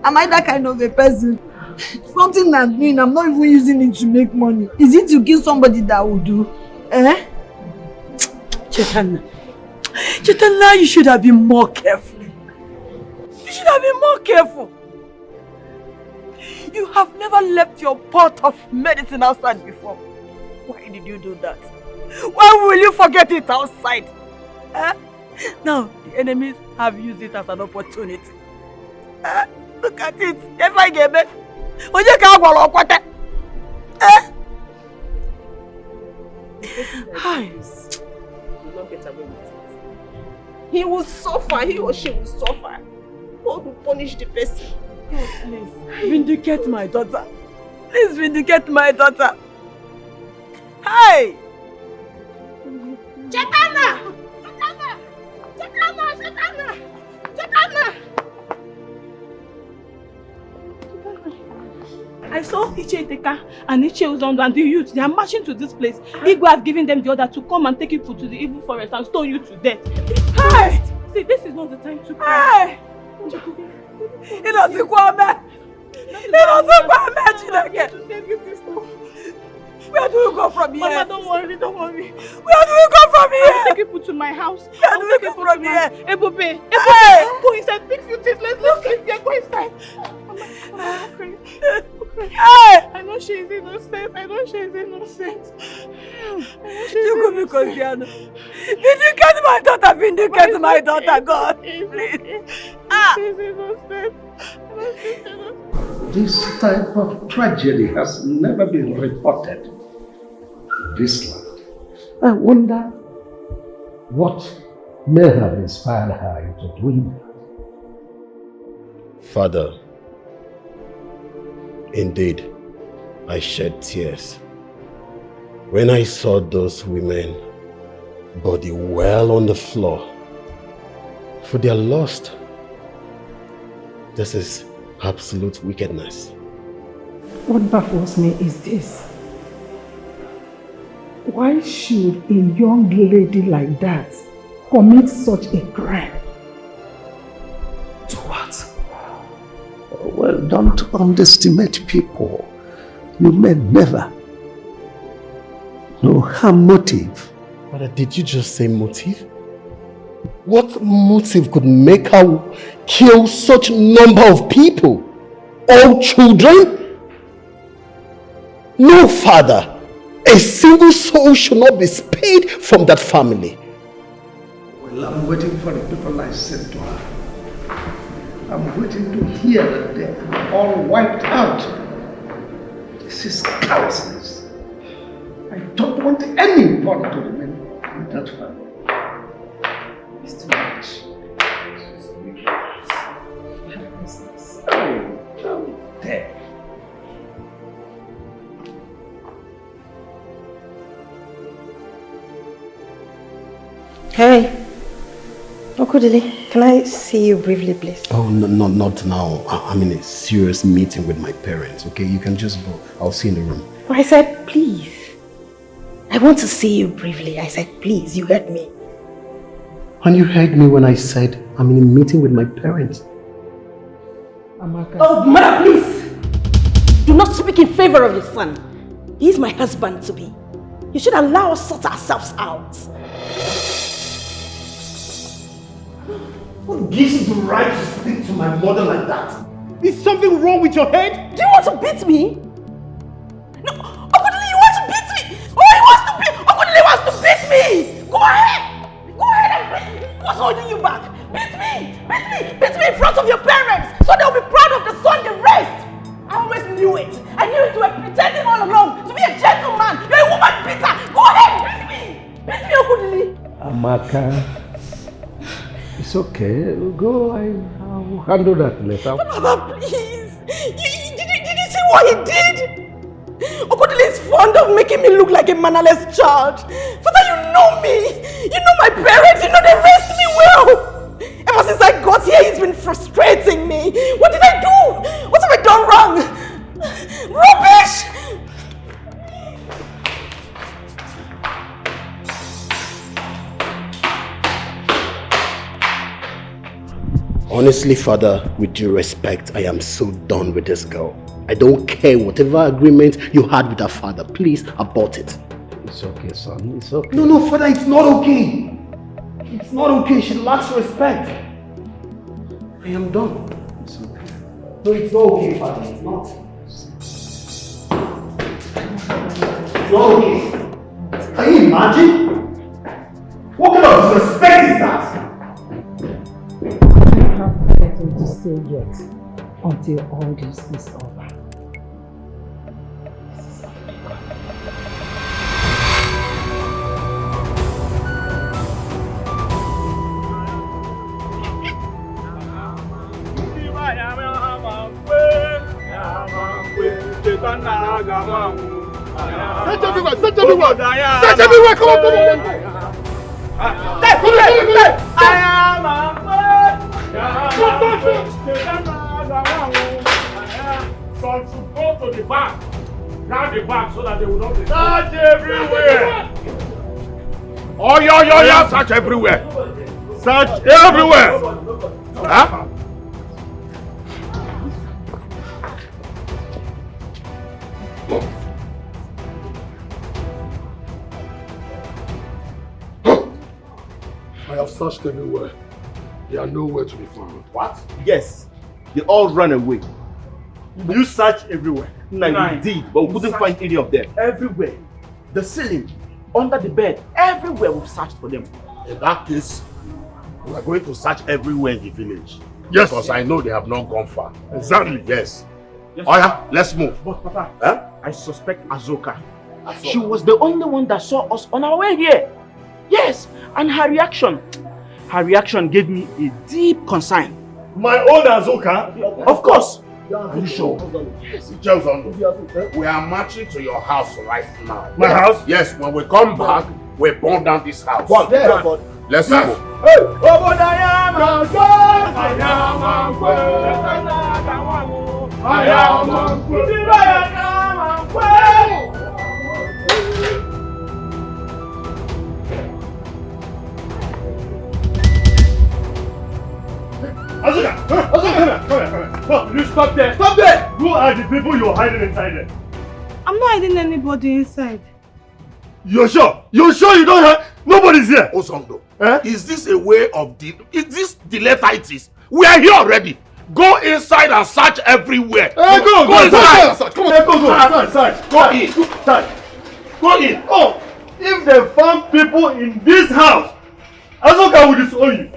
Am I that kind of a person? Something I'm doing, I'm not even using it to make money. Is it to kill somebody that will do? Chaitanya, you should have been more careful. You should have been more careful. You have never left your pot of medicine outside before. Why did you do that? Why will you forget it outside? Now, the enemies have used it as an opportunity. Look at it. If I get it, he will suffer. He or she will suffer. God will punish the person. God, please, vindicate my daughter. Please vindicate my daughter. Hey! Chaitanya! I saw Iche Teka and Iche Uzondo and the youth. They are marching to this place. Igwe has given them the order to come and take you to the evil forest and stone you to death. Hey! See, this is not the time to cry. It doesn't go back. It doesn't go back, Chineke. Where do we go from here? Mama, don't worry. Where do we go from here? I'll take people to my house. Where do we go from here? Ebobe, go inside. Big few things. Let's get here. Go inside. Mama, okay. I know she is innocent. Vindicate my daughter. Vindicate my daughter, God. Please. She's innocent. This type of tragedy has never been reported in this land. I wonder what may have inspired her into doing that. Father, indeed, I shed tears when I saw those women body well on the floor, for their lust. This is absolute wickedness. What baffles me is this. Why should a young lady like that commit such a crime? To what? Well, don't underestimate people. You may never know her motive. Father, did you just say motive? What motive could make her kill such number of people? All children? No, Father. A single soul should not be spared from that family. Well, I'm waiting for the people I sent to her. I'm waiting to hear that they are all wiped out. This is callousness. I don't want anyone to remain in that family. It's too much. I'm dead. Hey, Okudili, can I see you briefly, please? Oh, no, not now. I'm in a serious meeting with my parents, okay? You can just go. I'll see you in the room. Oh, I said, please. I want to see you briefly. I said, please, you heard me. And you heard me when I said I'm in a meeting with my parents. Amaka. Oh, mother, please! Do not speak in favor of your son. He is my husband-to-be. You should allow us sort ourselves out. What gives you the right to speak to my mother like that? Is something wrong with your head? Do you want to beat me? Beat me! Go ahead! Go ahead and beat me! What's holding you back? Beat me! Beat me! Beat me in front of your parents so they'll be proud of the son they raised! I always knew it! I knew it! You were pretending all along to be a gentleman! You're a woman beater! Go ahead! Beat me! Beat me, Okudili! Amaka, it's okay. Go, I'll handle that later. Father, please! Did you see what he did? Okudili is fond of making me look like a mannerless child. Father, you know me! You know my parents! You know they raised me well! Ever since I got here, he's been frustrating me. What did I do? What have I done wrong? Rubbish! Honestly, Father, with due respect, I am so done with this girl. I don't care whatever agreement you had with her father. Please abort it. It's okay, son. It's okay. No, Father, it's not okay. It's not okay. She lacks respect. I am done. It's okay. No, it's not okay, Father. It's not. It's not okay. Can you imagine? What kind of disrespect is that? I have nothing to say yet until all this is over. Search everywhere! Search everywhere! Search everywhere! Come on! I am so to go to the back, grab the back so that they will not be. Search everywhere! Oh, yeah! Search everywhere! Search everywhere! Huh? I have searched everywhere. They are nowhere to be found. What? Yes. They all ran away. You searched everywhere. We did, but we couldn't find any of them. Everywhere. The ceiling, under the bed, everywhere we've searched for them. In that case, we are going to search everywhere in the village. Yes. Because I know they have not gone far. Exactly. Yes. Oh yeah, let's move. But Papa, I suspect Azoka. She was the only one that saw us on our way here. Yes, and her reaction gave me a deep concern. My own Azoka? Of course. Are you sure? Yes. We are marching to your house right now. My house? Yes, when we come back, we burn down this house. Let's go. Azuka, come here. You stop there. Stop there. Who are the people you're hiding inside there? I'm not hiding anybody inside. You're sure? You're sure you don't have? Nobody's here. Osondo, is this a way of is this deletitis? We are here already. Go inside and search everywhere. Go inside. Come on, go. Search. Go in. Go in. Oh, if they found people in this house, Azuka will disown you.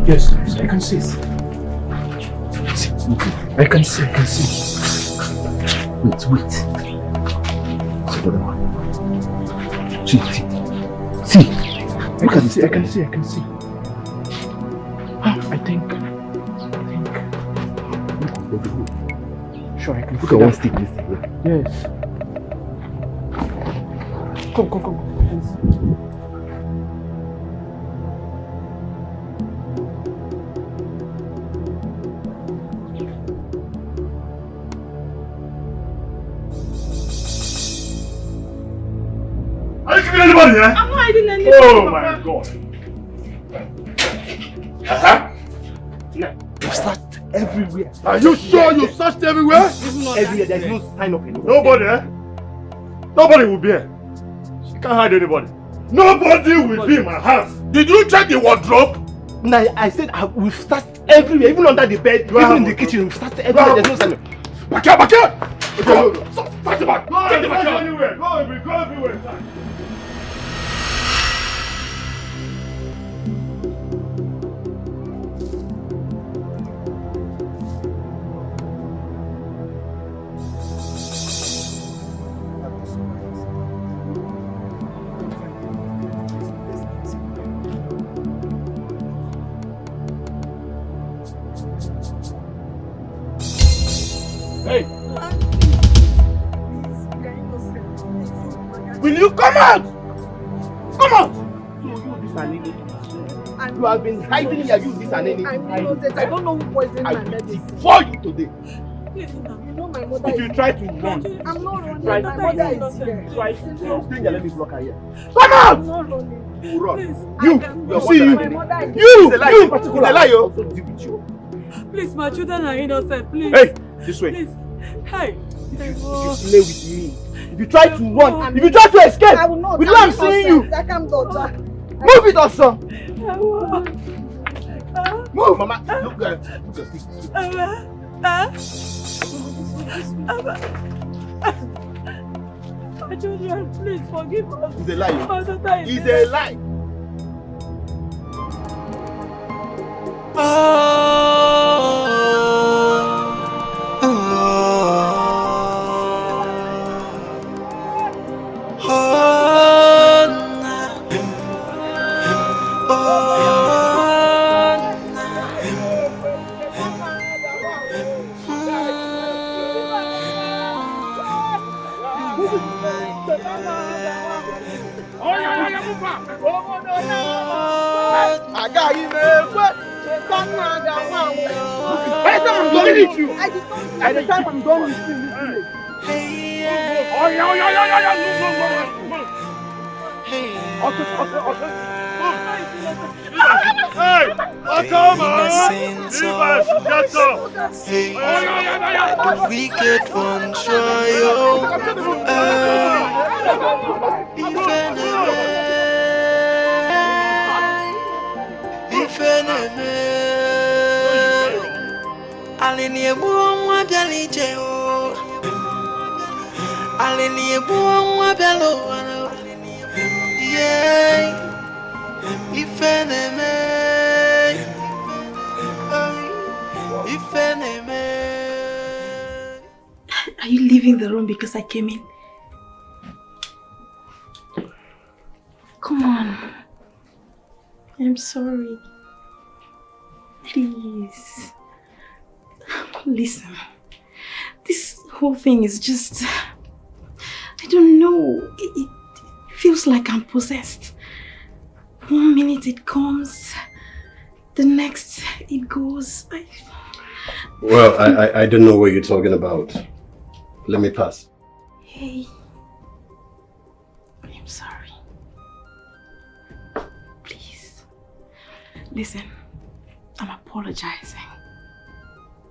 Yes, I can see. I can see. Wait. It's another one. See. Look at this. I can see. I think. Sure, I can. Look at one stick. Yes. Come. Anybody, eh? I'm not hiding anything. Oh my God. You searched everywhere. Are you sure you searched everywhere? Everywhere. There's no sign of anyone. Nobody, eh? Nobody will be here. She can't hide anybody. Nobody will be in my house. Did you check the wardrobe? Nah, I said we've started everywhere, even under the bed, even in the kitchen. We've started everywhere. There's no sign. Back here, back here! Go! Start the back! Take the back anywhere! Go everywhere! Hey! Will you come out? Come out! So you this and anything. You have been hiding here, you this and anything. I'm innocent. I don't know who poisoned my medicine. For you today. You know my mother If you try to run, I'm not running. Try My to mother run. is here. Try to run. Stay here, let me block her here. Come out! I'm not running. You will run. You see you! My mother is You! It's a lie, You! in particular. It's a lie, yo! Also deal with you. Please, my children are innocent, please. Hey! This way. Please. Hey! If you play with me, if you try to run, if you try to escape, I will not. we know I'm seeing you. I can't daughter. Move it also. Move! Mama, look at this. My children, please forgive us. It's a lie. My daughter is It's dead. a lie. At the time I'm done with you. Hey! Come on! Innocence of hey, the wicked one triumph. If enemy, Alini buwa bialije o, Alini buwa bialo, yeah. If enemy, if enemy. Are you leaving the room because I came in? Come on. I'm sorry. Please. Listen. This whole thing is just... I don't know. It feels like I'm possessed. One minute it comes, the next it goes. Well, I don't know what you're talking about. Let me pass. Hey, I'm sorry. Please. Listen, I'm apologizing.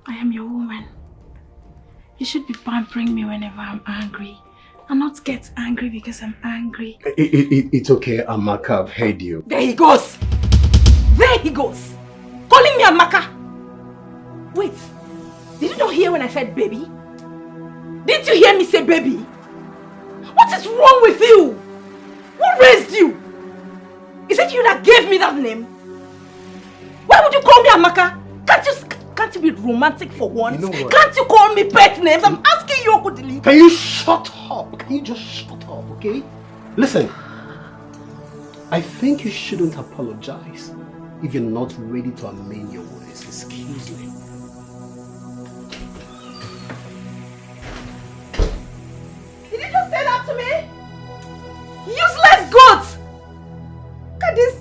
I am your woman. You should be pampering me whenever I'm angry. And not get angry because I'm angry. It's okay, Amaka, I've heard you. There he goes! There he goes! Calling me Amaka! Wait, did you not hear when I said baby? Didn't you hear me say baby? What is wrong with you? Who raised you? Is it you that gave me that name? Why would you call me Amaka? Can't you be romantic for once? You know what? Can't you call me pet names? I'm asking you, Okudili. Can you shut up? Can you just shut up, okay? Listen, I think you shouldn't apologize if you're not ready to amend your ways. Excuse me. Did you just say that to me? Useless goat! Look at this.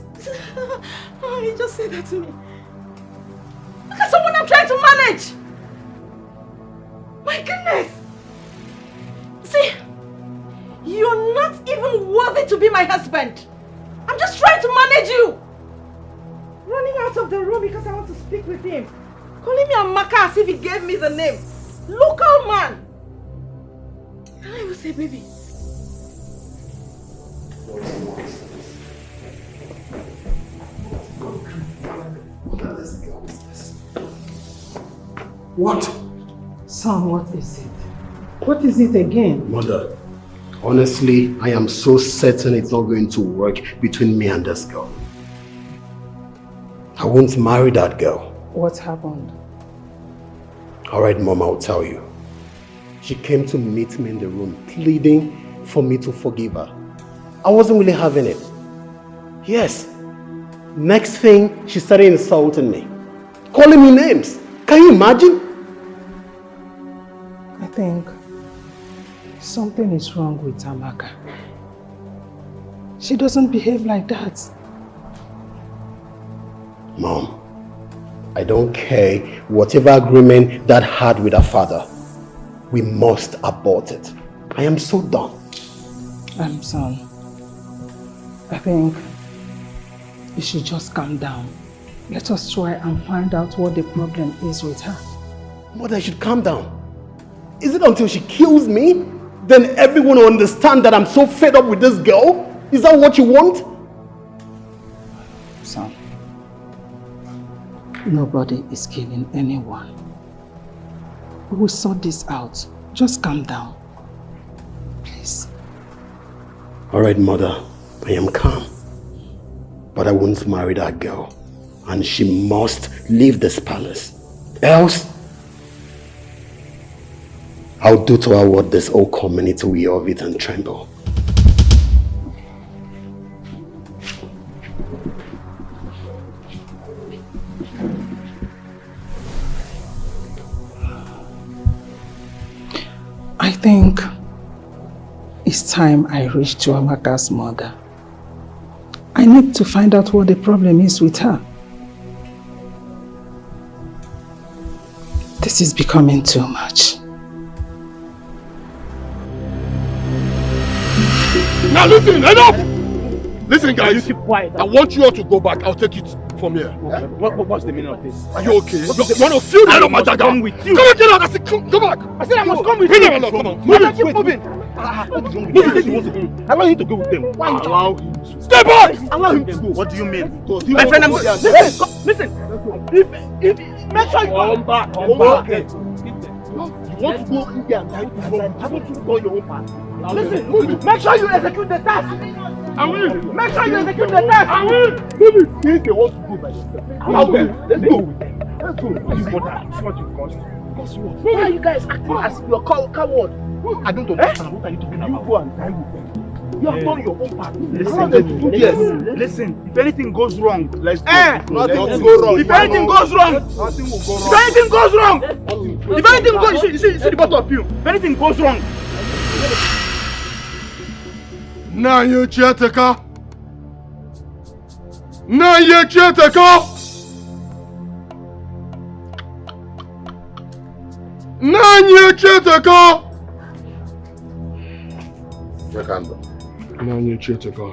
Oh, he just said that to me. Look at someone I'm trying to manage. My goodness. See, you're not even worthy to be my husband. I'm just trying to manage you. Running out of the room because I want to speak with him. Calling me Amaka as if he gave me the name. Local man. Can I even say baby? What? Son, what is it? What is it again? Mother, honestly, I am so certain it's not going to work between me and this girl. I won't marry that girl. What happened? Alright, Mom, I'll tell you. She came to meet me in the room, pleading for me to forgive her. I wasn't really having it. Yes. Next thing, she started insulting me. Calling me names. Can you imagine? I think something is wrong with Amaka. She doesn't behave like that. Mom, I don't care whatever agreement Dad had with her father. We must abort it. I am so done. Son, I think you should just calm down. Let us try and find out what the problem is with her. Mother, I should calm down. Is it until she kills me? Then everyone will understand that I'm so fed up with this girl? Is that what you want? Son, nobody is killing anyone. We will sort this out. Just calm down. Please. Alright, Mother. I am calm. But I won't marry that girl. And she must leave this palace. Else, I'll do to her what this whole community will hear of it and tremble. I think it's time I reach to Amaka's mother. I need to find out what the problem is with her. This is becoming too much. Now listen, enough! Listen guys, you keep quiet. I want you all to go back. I'll take it from here. Okay. What's the meaning of this? Are you okay? You want to feel the my dagger? Come with you. Come on, get out! I said, go back! I said I must come with you. you. Come on, move it. Keep moving. What is wrong with you? Allow him to go with them. Why allow him to? Stay back! Allow him to go. What do you mean? My friend, listen. If make sure you come back. Come back. You want to go in there and die to go? Haven't you done your own part? Listen, move it. Make sure you execute the task. I will. Make sure you execute the task. I will. Move it. Since they want to go by themselves, I will. Let's go with them. Let's go. This is what you've caused. Why are you guys acting as your coward? I don't understand. What are you talking about? You go and die with them. You have done your own part. Listen, if anything goes wrong, let's go. Nothing will go wrong. If anything goes wrong, nothing will go wrong. If anything goes wrong, if anything goes, you see the both of you. If anything goes wrong. Nanye Cheteka! Nanye Cheteka! Nanye Cheteka! Rekando. Nanye Cheteka.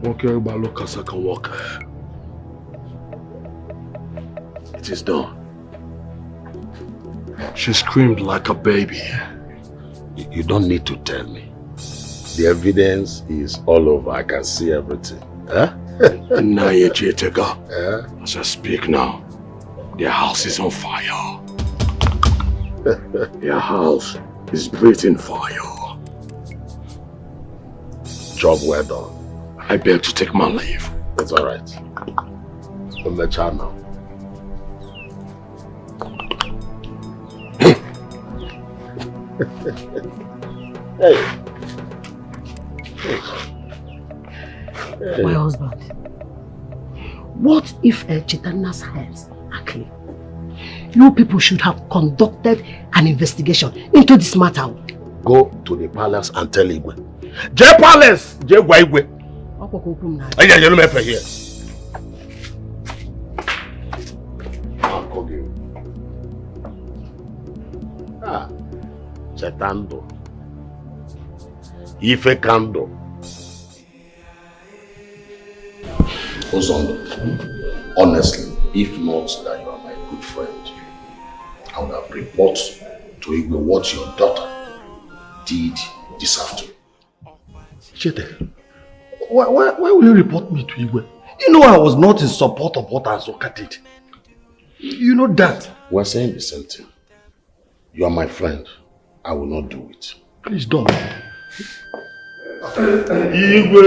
Woke balo kasaka woke. It is done. She screamed like a baby. You don't need to tell me. The evidence is all over. I can see everything. Nanye Cheteka. As I speak now, their house is on fire. Their house is breathing fire. Job well done. I beg to take my leave. It's alright. On the channel. Hey. My husband, what if Chitana's hands are clean? You people should have conducted an investigation into this matter. Go to the palace and tell Igwe. J Palace! J Igwe. Yeah, you don't have here. Chetando. Ife Kando. Ozondo, honestly, if not that you are my good friend, I would have reported to Igwe what your daughter did this afternoon. Chete, why will you report me to Igwe? You know I was not in support of what Azoka did. You know that. We're saying the same thing. You are my friend. I will not do it. Please don't. Igwe!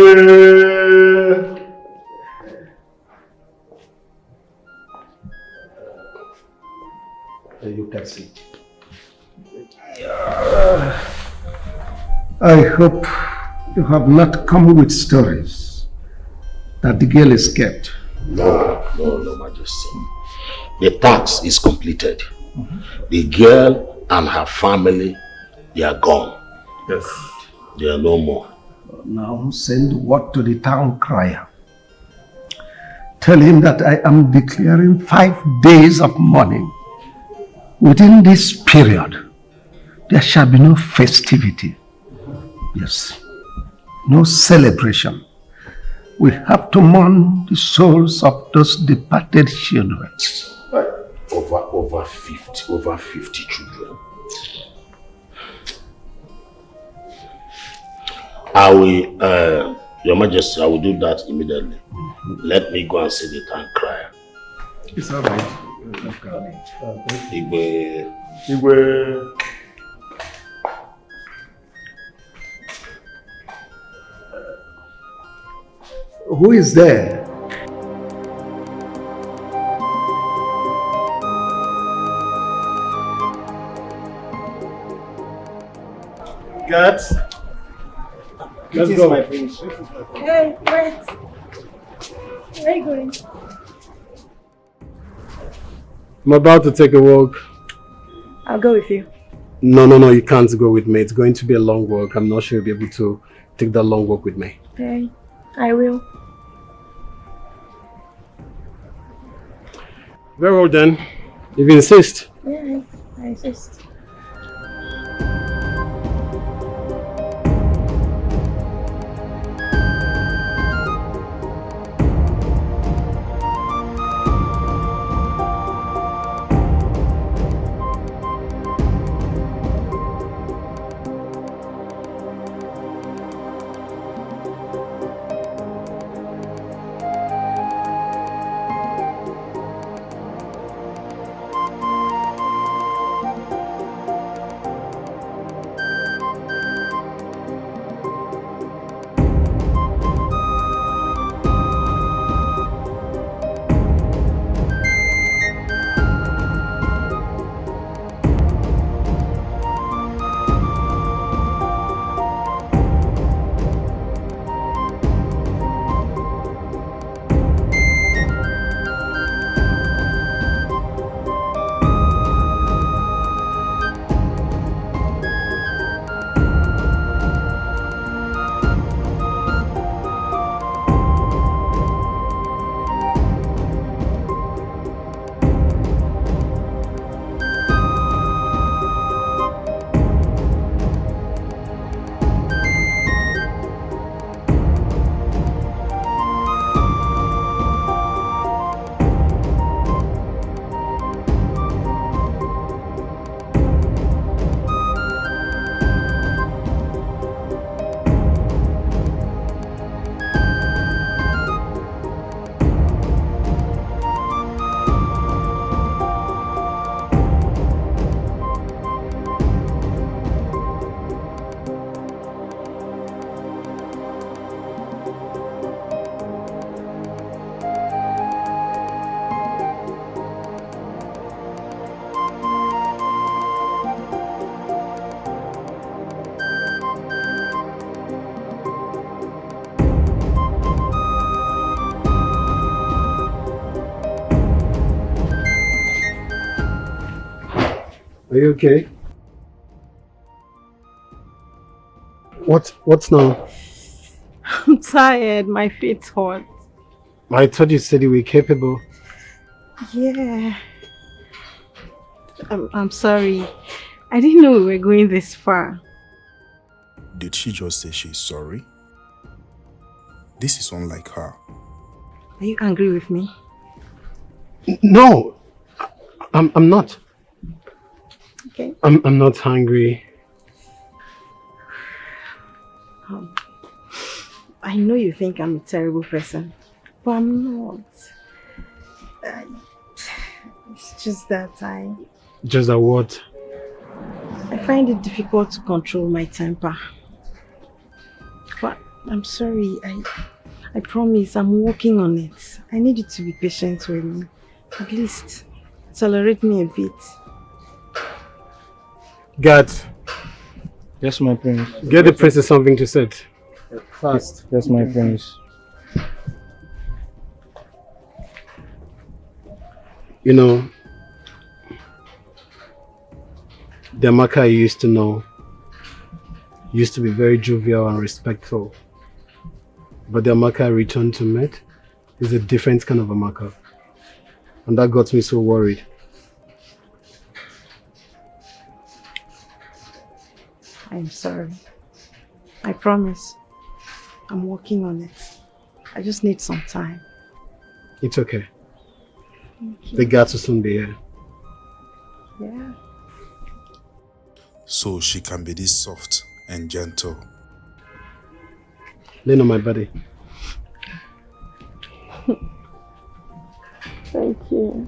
You can see. I hope you have not come with stories that the girl escaped. No, Majesty. The task is completed. The girl and her family, they are gone. Yes. They are no more. Now send word to the town crier. Tell him that I am declaring 5 days of mourning. Within this period, there shall be no festivity. Yes, no celebration. We have to mourn the souls of those departed children. Over 50 children. I will, Your Majesty, I will do that immediately. Let me go and see the town crier. It's all right. Igwe. Who is there? Guards. Let's go. My prince. Hey, wait. Where are you going? I'm about to take a walk. I'll go with you. No, you can't go with me. It's going to be a long walk. I'm not sure you'll be able to take that long walk with me. Okay, I will. Very well then. If you insist. Yeah, I insist. Are you okay? What's now? I'm tired. My feet hurt. I thought you said you were capable. Yeah. I'm sorry. I didn't know we were going this far. Did she just say she's sorry? This is unlike her. Are you angry with me? No, I'm not. Okay. I'm not hungry. I know you think I'm a terrible person, but I'm not. It's just that Just a what? I find it difficult to control my temper. But I'm sorry, I promise I'm working on it. I need you to be patient with me. At least tolerate me a bit. God. Yes, my prince. Get the princess something to say. Fast. Yes, my prince. You know, the Amaka I used to know used to be very jovial and respectful. But the Amaka I returned to meet is a different kind of Amaka. And that got me so worried. I'm sorry. I promise. I'm working on it. I just need some time. It's okay. The guards will soon be here. Yeah. So she can be this soft and gentle. Lean on my body. Thank you.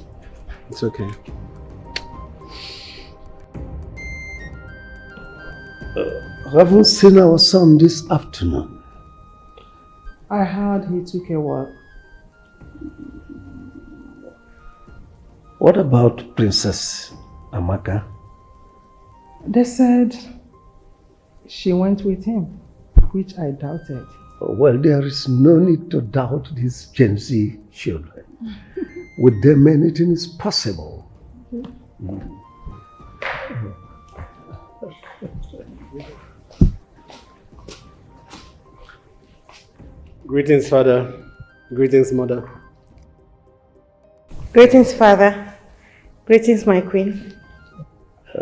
It's okay. I haven't seen our son this afternoon. I heard he took a walk. What about Princess Amaka? They said she went with him, which I doubted. Well, there is no need to doubt these Gen Z children. With them, anything is possible. Greetings, Father. Greetings, Mother. Greetings, Father. Greetings, my queen.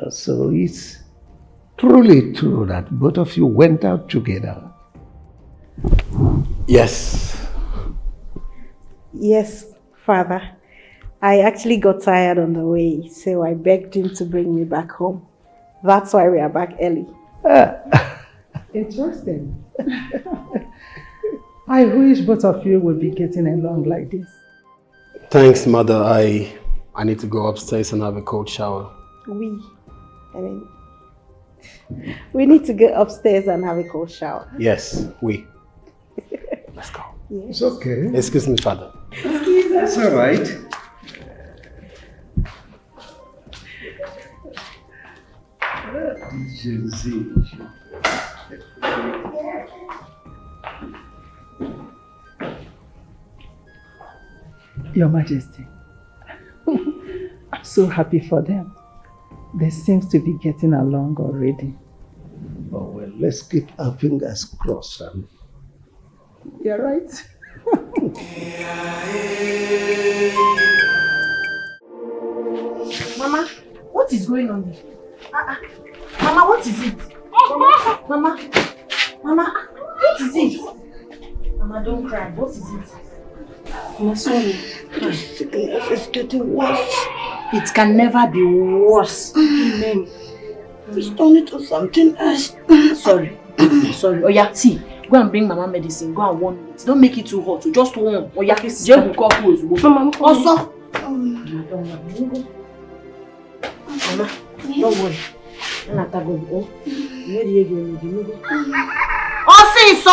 So it's truly true that both of you went out together. Yes. Yes, Father. I actually got tired on the way, so I begged him to bring me back home. That's why we are back early. Interesting. I wish both of you would be getting along like this. Thanks, Mother. I need to go upstairs and have a cold shower. We need to go upstairs and have a cold shower. Yes, we. Let's go. Yes. It's okay. Excuse me, Father. Excuse us. That's all right. Gen Z. Your Majesty, I'm so happy for them. They seem to be getting along already. Oh, well, let's keep our fingers crossed. You're right. Mama, what is going on here? Mama, what is it? Mama, what is it? Mama, don't cry. What is it? I'm sorry. The sickness is getting worse. It can never be worse. Amen. Please turn it to something else. Sorry. Oh yeah, see. Go and bring Mama medicine. Go and warm it. Don't make it too hot. Just warm. Oh yeah, Mama, also. Mama, don't worry. Oh, see, so.